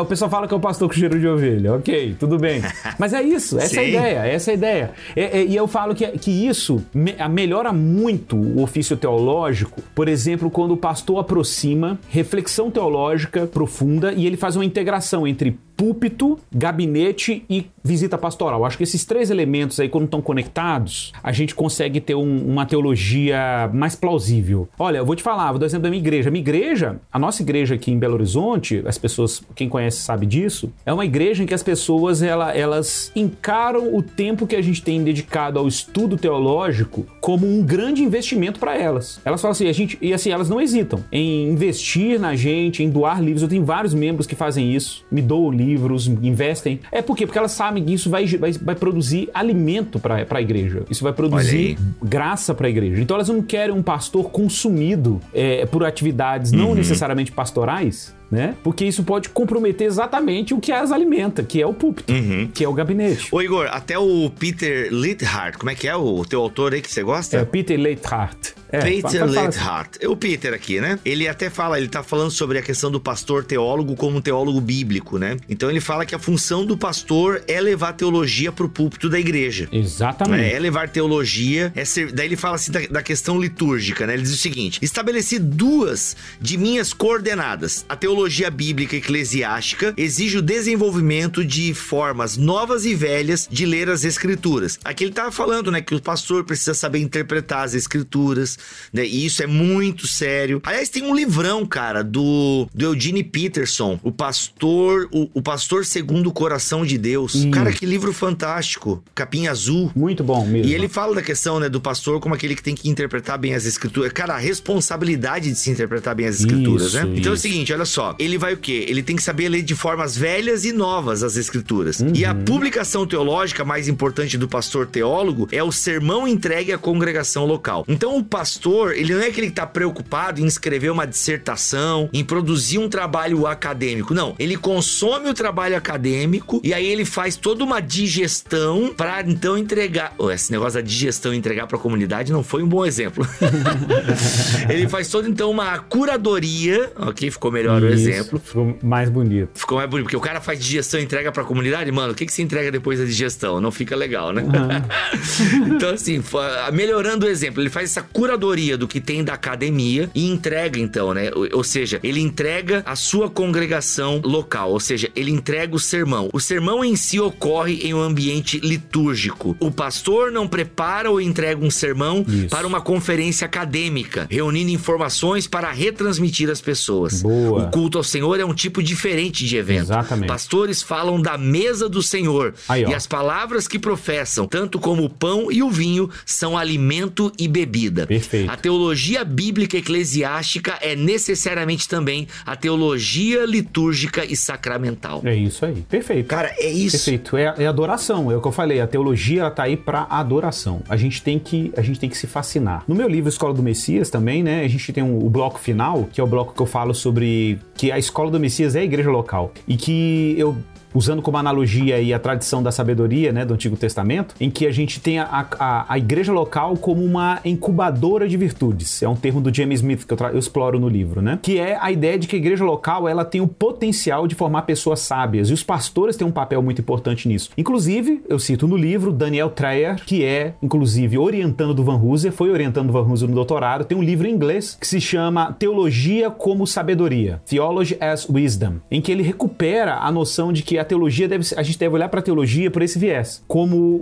o pessoal fala que é o pastor com cheiro de ovelha. Ok, tudo bem. Mas é isso, essa é a ideia. E eu falo que isso melhora muito o ofício teológico, por exemplo, quando o pastor aproxima reflexão teológica profunda e ele faz uma integração entre púlpito, gabinete e visita pastoral. Acho que esses três elementos aí, quando estão conectados, a gente consegue ter uma teologia mais plausível. Olha, eu vou te falar, vou dar exemplo da minha igreja. A nossa igreja aqui em Belo Horizonte, as pessoas, quem conhece sabe disso, é uma igreja em que as pessoas, elas encaram o tempo que a gente tem dedicado ao estudo teológico como um grande investimento para elas. Elas falam assim, elas não hesitam em investir na gente, em doar livros. Eu tenho vários membros que fazem isso, me doam livros, investem. Por quê? Porque elas sabem que isso vai produzir alimento para a igreja. Isso vai produzir graça para a igreja. Então elas não querem um pastor consumido por atividades não necessariamente pastorais, né? Porque isso pode comprometer exatamente o que as alimenta, que é o púlpito, que é o gabinete. Ô Igor, até o Peter Leithart, como é que é o teu autor aí que você gosta? Peter Leithart. Peter Leithart. É o Peter aqui, né? Ele até fala, ele tá falando sobre a questão do pastor teólogo como um teólogo bíblico, né? Então ele fala que a função do pastor é levar teologia pro púlpito da igreja. Exatamente. É levar teologia, daí ele fala assim da questão litúrgica, né? Ele diz o seguinte: estabeleci 2 de minhas coordenadas. A teologia bíblica eclesiástica exige o desenvolvimento de formas novas e velhas de ler as escrituras. Aqui ele tava falando, né, que o pastor precisa saber interpretar as escrituras, né? E isso é muito sério. Aliás, tem um livrão, cara, do Eugene Peterson, o pastor segundo o coração de Deus. Cara, que livro fantástico, capinha azul. Muito bom mesmo. E ele fala da questão, né, do pastor como aquele que tem que interpretar bem as escrituras. Cara, a responsabilidade de se interpretar bem as escrituras, né? Então é o seguinte, olha só, ele vai o quê? Ele tem que saber ler de formas velhas e novas as escrituras. E a publicação teológica mais importante do pastor teólogo é o sermão entregue à congregação local. Então o pastor, ele não é aquele que tá preocupado em escrever uma dissertação, em produzir um trabalho acadêmico. Não, ele consome o trabalho acadêmico e aí ele faz toda uma digestão para então entregar. Esse negócio da digestão e entregar para a comunidade não foi um bom exemplo. Ele faz toda então uma curadoria, ok? Ficou melhor o exemplo. Ficou mais bonito. Ficou mais bonito, porque o cara faz digestão e entrega para a comunidade, mano, o que você entrega depois da digestão? Não fica legal, né? Então assim, melhorando o exemplo, ele faz essa curadoria do que tem da academia e entrega então, né? Ou seja, ele entrega a sua congregação local, ou seja, ele entrega o sermão. O sermão em si ocorre em um ambiente litúrgico. O pastor não prepara ou entrega um sermão para uma conferência acadêmica, reunindo informações para retransmitir às pessoas. Boa. O culto ao Senhor é um tipo diferente de evento. Exatamente. Pastores falam da mesa do Senhor. E as palavras que professam, tanto como o pão e o vinho, são alimento e bebida. Perfeito. A teologia bíblica eclesiástica é necessariamente também a teologia litúrgica e sacramental. É isso aí. Perfeito. Cara, é isso. Perfeito. É adoração. É o que eu falei. A teologia, ela tá aí pra adoração. A gente tem que se fascinar. No meu livro Escola do Messias também, né? A gente tem o bloco final, que é o bloco que eu falo sobre que a Escola do Messias é a igreja local. E que eu... usando como analogia aí a tradição da sabedoria, né, do Antigo Testamento, em que a gente tem a igreja local como uma incubadora de virtudes. É um termo do James Smith que eu exploro no livro, né? Que é a ideia de que a igreja local, ela tem o potencial de formar pessoas sábias, e os pastores têm um papel muito importante nisso. Inclusive, eu cito no livro Daniel Treyer, que é, inclusive, orientando do Van Hooser, foi orientando do Van Hooser no doutorado, tem um livro em inglês que se chama Teologia como Sabedoria, Theology as Wisdom, em que ele recupera a noção de que a teologia a gente deve olhar para a teologia por esse viés, como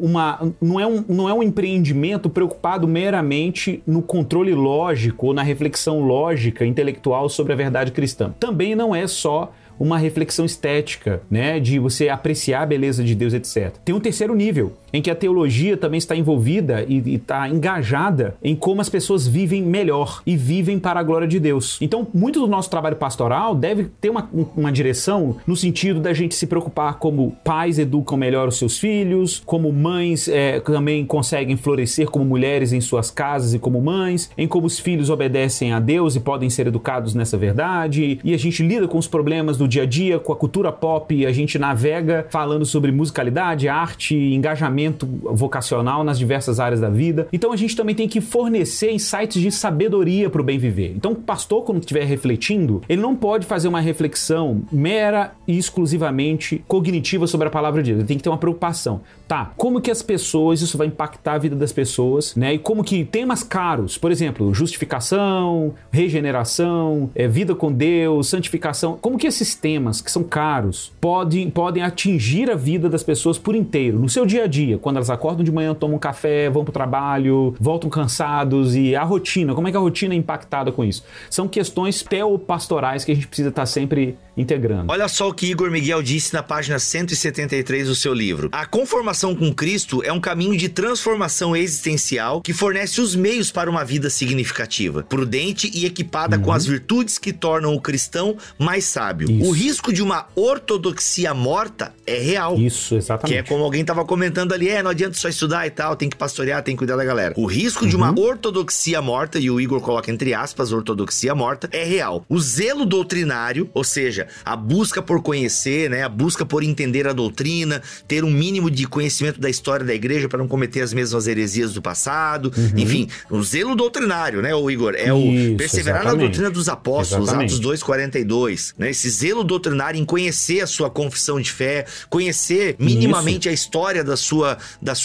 não é um empreendimento preocupado meramente no controle lógico ou na reflexão lógica, intelectual sobre a verdade cristã. Também não é só uma reflexão estética, né, de você apreciar a beleza de Deus, etc. Tem um terceiro nível, em que a teologia também está envolvida e está engajada em como as pessoas vivem melhor e vivem para a glória de Deus. Então, muito do nosso trabalho pastoral deve ter uma direção no sentido da gente se preocupar como pais educam melhor os seus filhos, como mães também conseguem florescer como mulheres em suas casas e como mães, em como os filhos obedecem a Deus e podem ser educados nessa verdade, e a gente lida com os problemas do dia a dia, com a cultura pop, a gente navega falando sobre musicalidade, arte, engajamento vocacional nas diversas áreas da vida. Então a gente também tem que fornecer insights de sabedoria para o bem viver. Então o pastor, quando estiver refletindo, ele não pode fazer uma reflexão mera e exclusivamente cognitiva sobre a palavra de Deus. Ele tem que ter uma preocupação. Tá, como que as pessoas, isso vai impactar a vida das pessoas, né? E como que temas caros, por exemplo, justificação, regeneração, vida com Deus, santificação, como que esses esses temas que são caros podem atingir a vida das pessoas por inteiro, no seu dia a dia, quando elas acordam de manhã, tomam um café, vão pro trabalho, voltam cansados, e a rotina, como é que a rotina é impactada com isso? São questões teopastorais que a gente precisa estar sempre integrando. Olha só o que Igor Miguel disse na página 173 do seu livro. A conformação com Cristo é um caminho de transformação existencial que fornece os meios para uma vida significativa, prudente e equipada com as virtudes que tornam o cristão mais sábio. Isso. O risco de uma ortodoxia morta é real. Isso, exatamente. Que é como alguém estava comentando ali, não adianta só estudar e tal, tem que pastorear, tem que cuidar da galera. O risco de uma ortodoxia morta, e o Igor coloca entre aspas, ortodoxia morta, é real. O zelo doutrinário, ou seja, a busca por conhecer, né, a busca por entender a doutrina, ter um mínimo de conhecimento da história da igreja para não cometer as mesmas heresias do passado, enfim, o zelo doutrinário, né, o Igor, é o perseverar na doutrina dos apóstolos, Atos 2:42, né, esse zelo doutrinário em conhecer a sua confissão de fé, conhecer minimamente a história da sua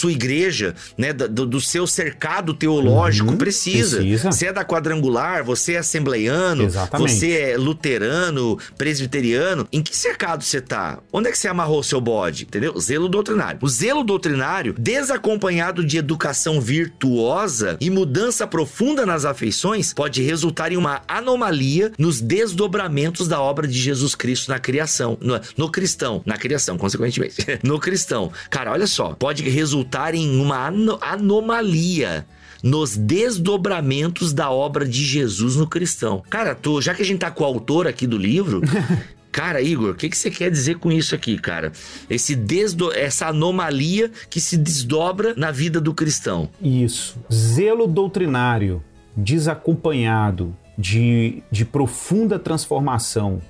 igreja, né, do seu cercado teológico, precisa. Você é da quadrangular, você é assembleiano, você é luterano, presbiteriano, em que cercado você tá? Onde é que você amarrou o seu bode? Entendeu? Zelo doutrinário. O zelo doutrinário, desacompanhado de educação virtuosa e mudança profunda nas afeições, pode resultar em uma anomalia nos desdobramentos da obra de Jesus Cristo na criação, no cristão, na criação, consequentemente, no cristão. Cara, olha só, pode resultar em uma anomalia nos desdobramentos da obra de Jesus no cristão. Cara, já que a gente tá com o autor aqui do livro... Cara, Igor, o que você quer dizer com isso aqui, cara? Essa anomalia que se desdobra na vida do cristão. Isso. Zelo doutrinário desacompanhado de profunda transformação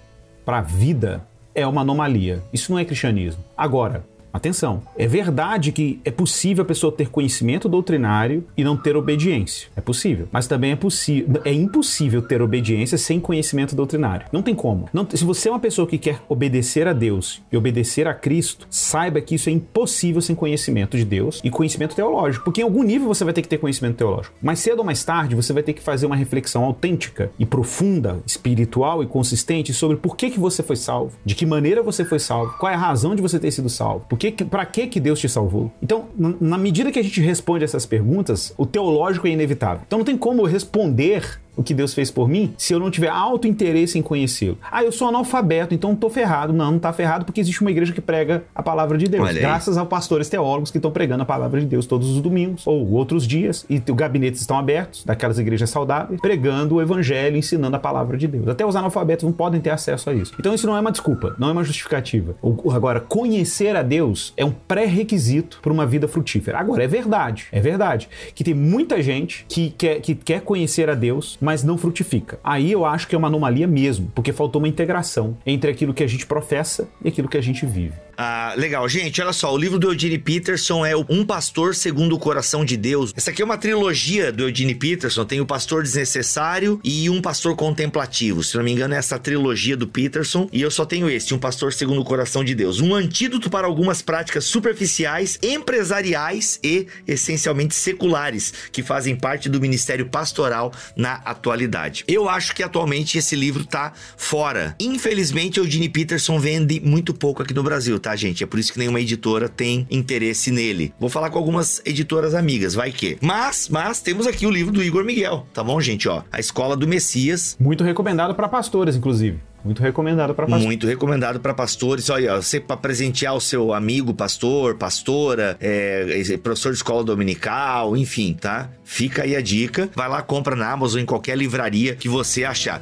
para a vida é uma anomalia. Isso não é cristianismo. Agora, atenção, é verdade que é possível a pessoa ter conhecimento doutrinário e não ter obediência. É possível. Mas também é impossível ter obediência sem conhecimento doutrinário. Não tem como. Se você é uma pessoa que quer obedecer a Deus e obedecer a Cristo, saiba que isso é impossível sem conhecimento de Deus e conhecimento teológico. Porque em algum nível você vai ter que ter conhecimento teológico. Mais cedo ou mais tarde, você vai ter que fazer uma reflexão autêntica e profunda, espiritual e consistente sobre por que você foi salvo, de que maneira você foi salvo, qual é a razão de você ter sido salvo. Para que Deus te salvou? Então, na medida que a gente responde essas perguntas, o teológico é inevitável. Então não tem como eu responder o que Deus fez por mim se eu não tiver alto interesse em conhecê-lo. Eu sou analfabeto, então tô ferrado. Não tá ferrado porque existe uma igreja que prega a palavra de Deus. Graças a pastores teólogos que estão pregando a palavra de Deus todos os domingos ou outros dias, e os gabinetes estão abertos, daquelas igrejas saudáveis, pregando o evangelho, ensinando a palavra de Deus. Até os analfabetos não podem ter acesso a isso. Então isso não é uma desculpa, não é uma justificativa. Agora, conhecer a Deus é um pré-requisito para uma vida frutífera. Agora, é verdade que tem muita gente que quer conhecer a Deus, mas não frutifica. Aí eu acho que é uma anomalia mesmo, porque faltou uma integração entre aquilo que a gente professa e aquilo que a gente vive. Legal. Gente, olha só, o livro do Eugene Peterson é Um Pastor Segundo o Coração de Deus. Essa aqui é uma trilogia do Eugene Peterson, tem o Pastor Desnecessário e Um Pastor Contemplativo. Se não me engano, é essa trilogia do Peterson, e eu só tenho Um Pastor Segundo o Coração de Deus. Um antídoto para algumas práticas superficiais, empresariais e essencialmente seculares, que fazem parte do ministério pastoral na atualidade. Eu acho que atualmente esse livro tá fora. Infelizmente, o Eugene Peterson vende muito pouco aqui no Brasil, tá, gente? É por isso que nenhuma editora tem interesse nele. Vou falar com algumas editoras amigas, vai que. Mas temos aqui o livro do Igor Miguel, tá bom, gente? Ó, A Escola do Messias. Muito recomendado para pastores, inclusive. Muito recomendado para pastores. Muito recomendado para pastores. Olha, você para presentear o seu amigo pastor, pastora, professor de escola dominical, enfim, tá? Fica aí a dica. Vai lá, compra na Amazon, em qualquer livraria que você achar.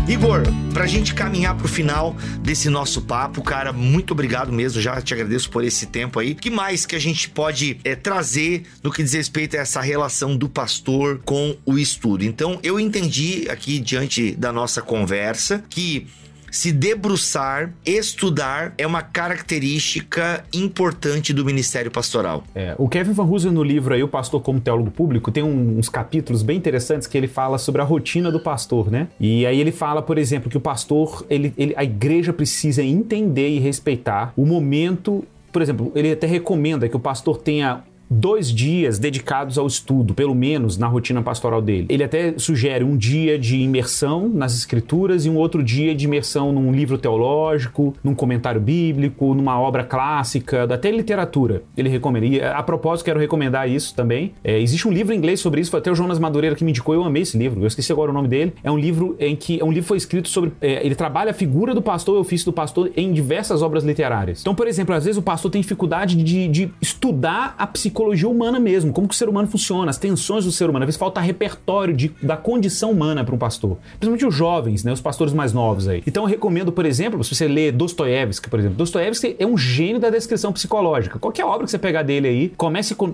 Igor, pra gente caminhar pro final desse nosso papo, cara, muito obrigado mesmo, já te agradeço por esse tempo aí. O que mais que a gente pode trazer no que diz respeito a essa relação do pastor com o estudo? Então, eu entendi aqui, diante da nossa conversa, que se debruçar, estudar é uma característica importante do ministério pastoral. O Kevin Van Hooser, no livro aí, O Pastor como Teólogo Público, tem uns capítulos bem interessantes que ele fala sobre a rotina do pastor, né? E aí ele fala, por exemplo, que o pastor, a igreja precisa entender e respeitar o momento. Por exemplo, ele até recomenda que o pastor tenha 2 dias dedicados ao estudo, pelo menos na rotina pastoral dele. Ele até sugere um dia de imersão nas escrituras e um outro dia de imersão num livro teológico, num comentário bíblico, numa obra clássica, até literatura. Ele recomenda. E a propósito, quero recomendar isso também. Existe um livro em inglês sobre isso, foi até o Jonas Madureira que me indicou, eu amei esse livro, eu esqueci agora o nome dele. É um livro que foi escrito sobre... ele trabalha a figura do pastor e o ofício do pastor em diversas obras literárias. Então, por exemplo, às vezes o pastor tem dificuldade de estudar a psicologia humana mesmo, como que o ser humano funciona, as tensões do ser humano. Às vezes falta repertório da condição humana para um pastor. Principalmente os jovens, né, os pastores mais novos aí. Então eu recomendo, por exemplo, se você lê Dostoiévski, por exemplo. Dostoiévski é um gênio da descrição psicológica. Qualquer obra que você pegar dele aí, comece com...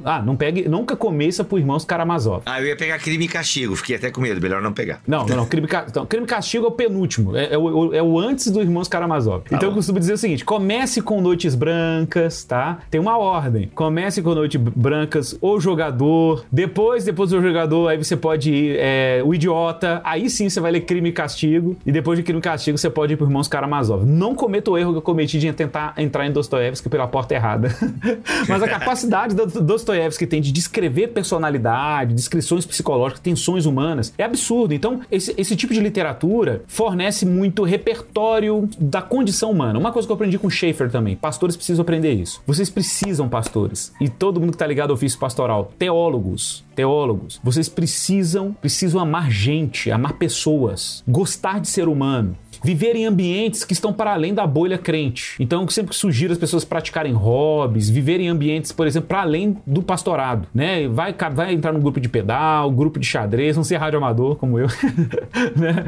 nunca começa por Irmãos Karamazov. Eu ia pegar Crime e Castigo, fiquei até com medo, melhor não pegar. Não. Crime e Castigo é o penúltimo, é o antes do Irmãos Karamazov. Então eu costumo dizer o seguinte, comece com Noites Brancas, tá? Tem uma ordem. Comece com Noites Brancas, O Jogador, depois do Jogador, aí você pode ir O Idiota, aí sim você vai ler Crime e Castigo, e depois de Crime e Castigo você pode ir por Irmãos Karamazov. Não cometa o erro que eu cometi de tentar entrar em Dostoiévski pela porta errada. Mas a capacidade do Dostoiévski tem de descrever personalidade, descrições psicológicas, tensões humanas, é absurdo. Então, esse tipo de literatura fornece muito repertório da condição humana. Uma coisa que eu aprendi com Schaeffer também, pastores precisam aprender isso. Vocês precisam, pastores, e todo mundo que tá ligado ao ofício pastoral, teólogos, vocês precisam amar gente, amar pessoas, gostar de ser humano, viver em ambientes que estão para além da bolha crente. Então eu sempre sugiro as pessoas praticarem hobbies, viver em ambientes, por exemplo, para além do pastorado, né? Vai entrar num grupo de pedal, grupo de xadrez, não ser radioamador como eu, né?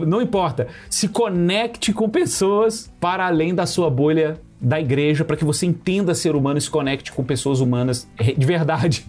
Não importa, se conecte com pessoas para além da sua bolha da igreja, para que você entenda ser humano e se conecte com pessoas humanas de verdade.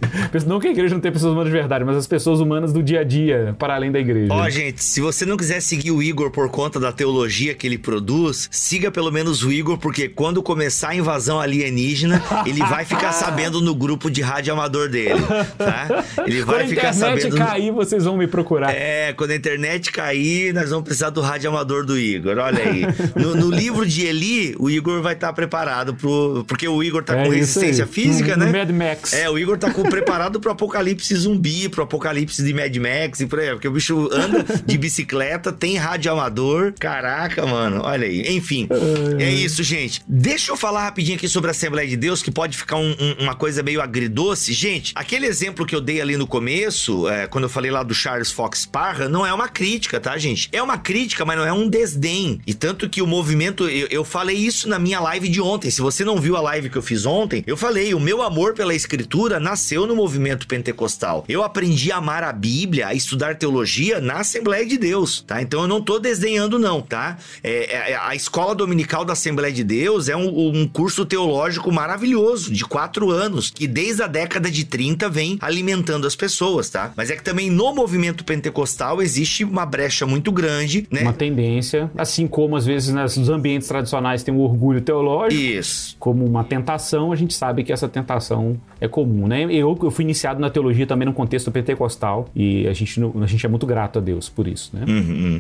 Não que a igreja não tenha pessoas humanas de verdade, mas as pessoas humanas do dia a dia, para além da igreja. Gente, se você não quiser seguir o Igor por conta da teologia que ele produz, siga pelo menos o Igor, porque quando começar a invasão alienígena, ele vai ficar sabendo no grupo de rádio amador dele, tá? Ele vai ficar sabendo... Quando a internet cair, vocês vão me procurar. Quando a internet cair, nós vamos precisar do rádio amador do Igor, olha aí. No livro de Eli, o Igor vai estar preparado porque o Igor tá com resistência física, né? Mad Max. O Igor tá preparado pro apocalipse zumbi, pro apocalipse de Mad Max e por aí, porque o bicho anda de bicicleta, tem rádio amador. Caraca, mano, olha aí. Enfim, é isso, gente. Deixa eu falar rapidinho aqui sobre a Assembleia de Deus, que pode ficar uma coisa meio agridoce. Gente, aquele exemplo que eu dei ali no começo, quando eu falei lá do Charles Fox Parham, não é uma crítica, tá, gente? É uma crítica, mas não é um desdém. E tanto que o movimento, eu falei isso na minha live de ontem. Se você não viu a live que eu fiz ontem, eu falei, o meu amor pela escritura nasceu no movimento pentecostal. Eu aprendi a amar a Bíblia, a estudar teologia na Assembleia de Deus, tá? Então eu não tô desdenhando não, tá? A escola dominical da Assembleia de Deus é um curso teológico maravilhoso, de 4 anos, que desde a década de 30 vem alimentando as pessoas, tá? Mas é que também no movimento pentecostal existe uma brecha muito grande, né? Uma tendência, assim como às vezes nos ambientes tradicionais tem o orgulho teológico. Isso. Como uma tentação, a gente sabe que essa tentação é comum, né? Eu fui iniciado na teologia também no contexto pentecostal e a gente é muito grato a Deus por isso, né?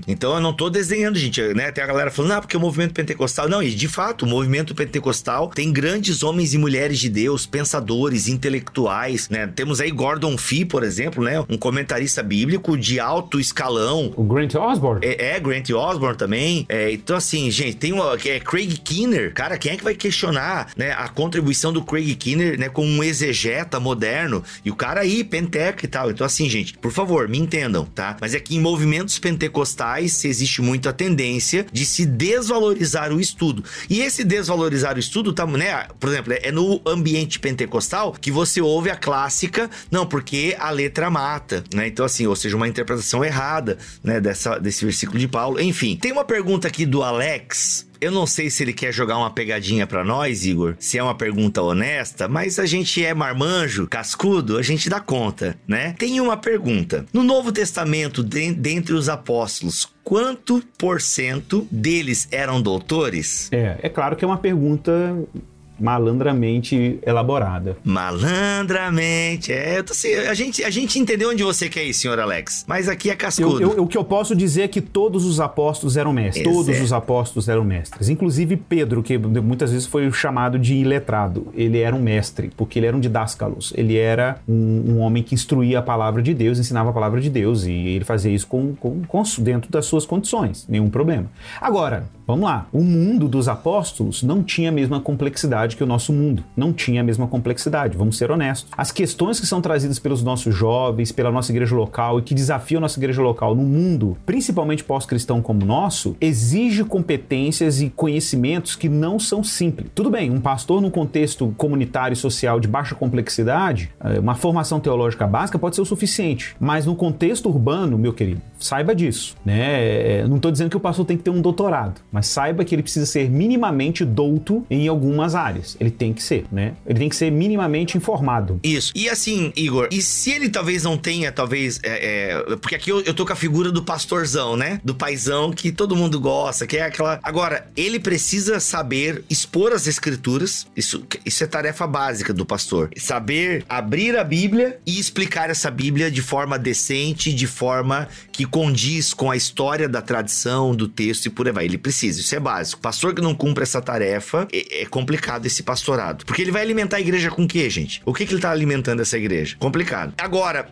Então eu não tô desenhando, gente, né? Tem a galera falando, porque o movimento pentecostal... Não, e de fato, o movimento pentecostal tem grandes homens e mulheres de Deus, pensadores, intelectuais, né? Temos aí Gordon Fee, por exemplo, né? Um comentarista bíblico de alto escalão. O Grant Osborne? Grant Osborne também. Então assim, gente, tem Craig Keener. Cara, quem é que vai questionar, né, a contribuição do Craig Keener, né, como um exegeta moderno, e o cara aí, penteca e tal. Então assim, gente, por favor, me entendam, tá? Mas é que em movimentos pentecostais existe muito a tendência de se desvalorizar o estudo. E esse desvalorizar o estudo, tá, né, por exemplo, é no ambiente pentecostal que você ouve a clássica, não, porque a letra mata, né? Então assim, ou seja, uma interpretação errada, né, desse versículo de Paulo. Enfim, tem uma pergunta aqui do Alex. eu não sei se ele quer jogar uma pegadinha pra nós, Igor, se é uma pergunta honesta, mas a gente é marmanjo, cascudo, a gente dá conta, né? Tem uma pergunta. No Novo Testamento, dentre os apóstolos, quanto % deles eram doutores? É claro que é uma pergunta malandramente elaborada. Malandramente, a gente entendeu onde você quer ir, senhor Alex, mas aqui é cascudo. O que eu posso dizer é que todos os apóstolos eram mestres. Todos os apóstolos eram mestres. Inclusive Pedro, que muitas vezes foi chamado de iletrado. Ele era um mestre, porque ele era um didáscalos. Ele era um homem que instruía a palavra de Deus, ensinava a palavra de Deus, e ele fazia isso dentro das suas condições. Nenhum problema. Agora, vamos lá. O mundo dos apóstolos não tinha a mesma complexidade que o nosso mundo. Não tinha a mesma complexidade, vamos ser honestos. As questões que são trazidas pelos nossos jovens, pela nossa igreja local e que desafiam a nossa igreja local no mundo, principalmente pós-cristão como o nosso, exige competências e conhecimentos que não são simples. Tudo bem, um pastor num contexto comunitário e social de baixa complexidade, uma formação teológica básica pode ser o suficiente, mas no contexto urbano, meu querido, saiba disso, né? Não estou dizendo que o pastor tem que ter um doutorado, mas saiba que ele precisa ser minimamente douto em algumas áreas. Ele tem que ser, né? Ele tem que ser minimamente informado. Isso. E assim, Igor, e se ele talvez não tenha, porque aqui eu tô com a figura do pastorzão, né? Do paizão que todo mundo gosta, que é aquela... Agora, ele precisa saber expor as escrituras, isso é tarefa básica do pastor. Saber abrir a Bíblia e explicar essa Bíblia de forma decente, de forma que condiz com a história da tradição, do texto e por aí vai. Ele precisa, isso é básico. Pastor que não cumpre essa tarefa, é complicado esse pastorado. Porque ele vai alimentar a igreja com o quê, gente? O que ele tá alimentando essa igreja? Complicado. Agora,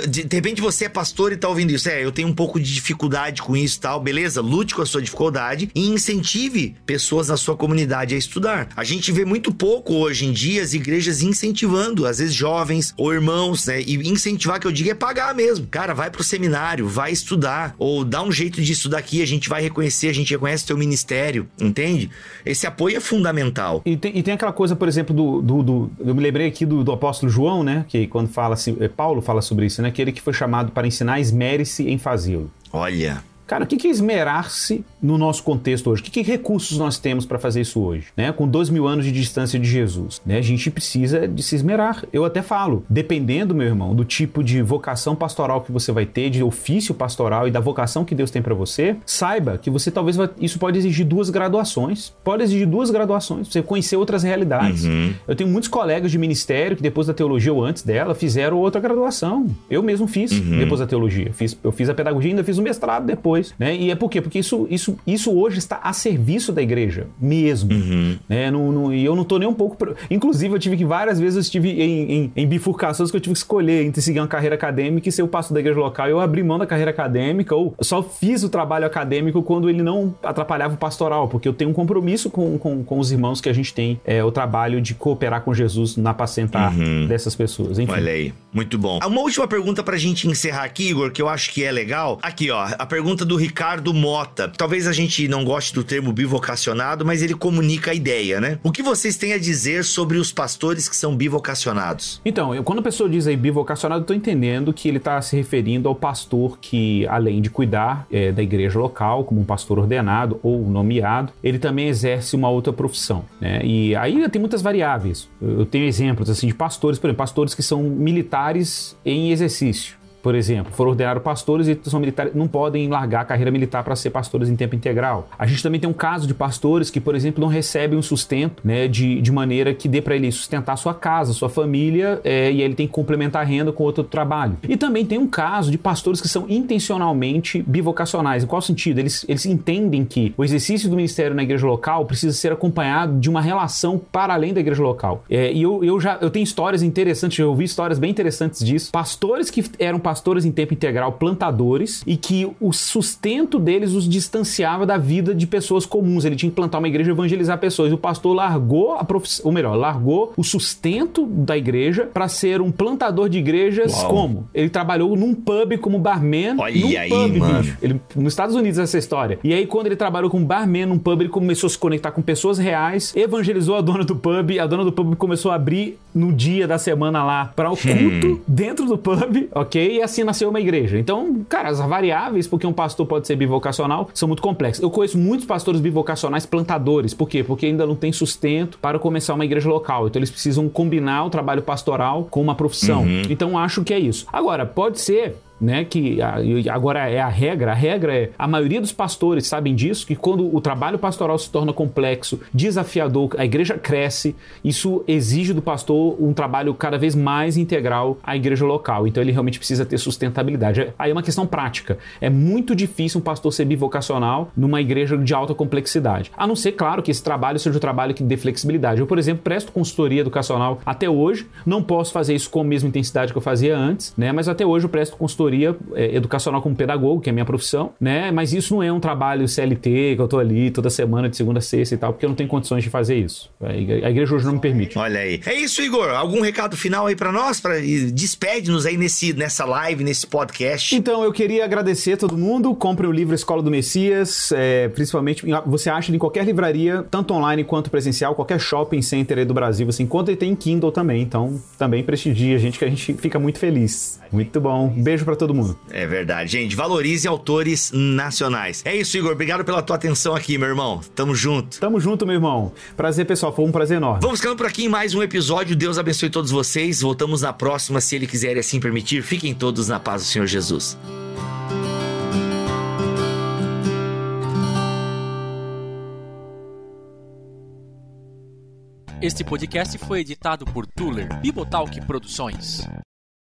de repente você é pastor e tá ouvindo isso. Eu tenho um pouco de dificuldade com isso e tal. Beleza? Lute com a sua dificuldade e incentive pessoas na sua comunidade a estudar. A gente vê muito pouco hoje em dia as igrejas incentivando, às vezes jovens ou irmãos, né? E incentivar, que eu digo, é pagar mesmo. Cara, vai pro seminário, vai estudar, ou dá um jeito de estudar aqui, a gente vai reconhecer, a gente reconhece o teu ministério, entende? Esse apoio é fundamental. E tem aquela coisa, por exemplo, eu me lembrei aqui do apóstolo João, né? Que quando fala assim, Paulo fala sobre isso, né? Aquele que foi chamado para ensinar, esmere-se em fazê-lo. Olha... Cara, o que é esmerar-se no nosso contexto hoje? Que recursos nós temos para fazer isso hoje? Né? Com 2000 anos de distância de Jesus, né? A gente precisa de se esmerar. Eu até falo, dependendo, meu irmão, do tipo de vocação pastoral que você vai ter, de ofício pastoral e da vocação que Deus tem para você, saiba que você talvez isso pode exigir 2 graduações. Pode exigir 2 graduações, pra você conhecer outras realidades. Eu tenho muitos colegas de ministério que depois da teologia ou antes dela fizeram outra graduação. Eu mesmo fiz depois da teologia. Eu fiz a pedagogia e ainda fiz o mestrado depois. Né? E é por quê? Porque isso hoje está a serviço da igreja mesmo. Né? E eu não estou nem um pouco... Inclusive, eu tive que várias vezes eu estive em bifurcações que eu tive que escolher entre seguir uma carreira acadêmica e ser o pastor da igreja local. Eu abri mão da carreira acadêmica ou só fiz o trabalho acadêmico quando ele não atrapalhava o pastoral, porque eu tenho um compromisso com os irmãos que a gente tem, o trabalho de cooperar com Jesus na apacentar dessas pessoas. Enfim. Olha aí, muito bom. Uma última pergunta pra gente encerrar aqui, Igor, que eu acho que é legal. Aqui, ó, a pergunta do Ricardo Mota. Talvez a gente não goste do termo bivocacionado, mas ele comunica a ideia, né? O que vocês têm a dizer sobre os pastores que são bivocacionados? Então, quando a pessoa diz aí bivocacionado, eu tô entendendo que ele tá se referindo ao pastor que, além de cuidar da igreja local, como um pastor ordenado ou nomeado, ele também exerce uma outra profissão, né? E aí tem muitas variáveis. Eu tenho exemplos, assim, de pastores, por exemplo, pastores que são militares em exercício. Por exemplo, foram ordenados pastores e são militares, não podem largar a carreira militar para ser pastores em tempo integral. A gente também tem um caso de pastores que, por exemplo, não recebem um sustento, né, de maneira que dê para ele sustentar a sua casa, sua família, e aí ele tem que complementar a renda com outro trabalho. E também tem um caso de pastores que são intencionalmente bivocacionais. Em qual sentido? Eles entendem que o exercício do ministério na igreja local precisa ser acompanhado de uma relação para além da igreja local. E eu tenho histórias interessantes, eu ouvi histórias bem interessantes disso. Pastores que eram pastores em tempo integral, plantadores, e que o sustento deles os distanciava da vida de pessoas comuns. Ele tinha que plantar uma igreja e evangelizar pessoas. E o pastor largou a profissão, ou melhor, largou o sustento da igreja para ser um plantador de igrejas. Uau. Como? Ele trabalhou num pub como barman. Olha aí, pub, mano. Nos Estados Unidos essa história. E aí, quando ele trabalhou como barman num pub, ele começou a se conectar com pessoas reais, evangelizou a dona do pub, a dona do pub começou a abrir no dia da semana lá para o culto dentro do pub, ok? porque assim nasceu uma igreja. Então, cara, as variáveis porque um pastor pode ser bivocacional são muito complexas. Eu conheço muitos pastores bivocacionais plantadores. Por quê? Porque ainda não tem sustento para começar uma igreja local. Então, eles precisam combinar o trabalho pastoral com uma profissão. Então, acho que é isso. Agora, pode ser, né, que agora é a regra é, a maioria dos pastores sabem disso, que quando o trabalho pastoral se torna complexo, desafiador, a igreja cresce, isso exige do pastor um trabalho cada vez mais integral à igreja local, então ele realmente precisa ter sustentabilidade. Aí é uma questão prática, é muito difícil um pastor ser bivocacional numa igreja de alta complexidade, a não ser, claro, que esse trabalho seja um trabalho que dê flexibilidade. Eu, por exemplo, presto consultoria educacional até hoje, não posso fazer isso com a mesma intensidade que eu fazia antes, né, mas até hoje eu presto consultoria educacional como pedagogo, que é a minha profissão, né? Mas isso não é um trabalho CLT, que eu tô ali toda semana, de segunda a sexta e tal, porque eu não tenho condições de fazer isso. A igreja hoje não me permite. Olha aí. É isso, Igor. Algum recado final aí pra nós? Despede-nos aí nessa live, nesse podcast. Então, eu queria agradecer a todo mundo. Compre o livro Escola do Messias, principalmente, você acha em qualquer livraria, tanto online quanto presencial, qualquer shopping center aí do Brasil, você encontra, e tem Kindle também, então também prestigia a gente, que a gente fica muito feliz. Muito bom. Beijo pra todo mundo. É verdade, gente. Valorize autores nacionais. É isso, Igor. Obrigado pela tua atenção aqui, meu irmão. Tamo junto. Tamo junto, meu irmão. Prazer, pessoal. Foi um prazer enorme. Vamos ficando por aqui em mais um episódio. Deus abençoe todos vocês. Voltamos na próxima, se Ele quiser e assim permitir. Fiquem todos na paz do Senhor Jesus. Este podcast foi editado por Tuller Bibotalk Produções.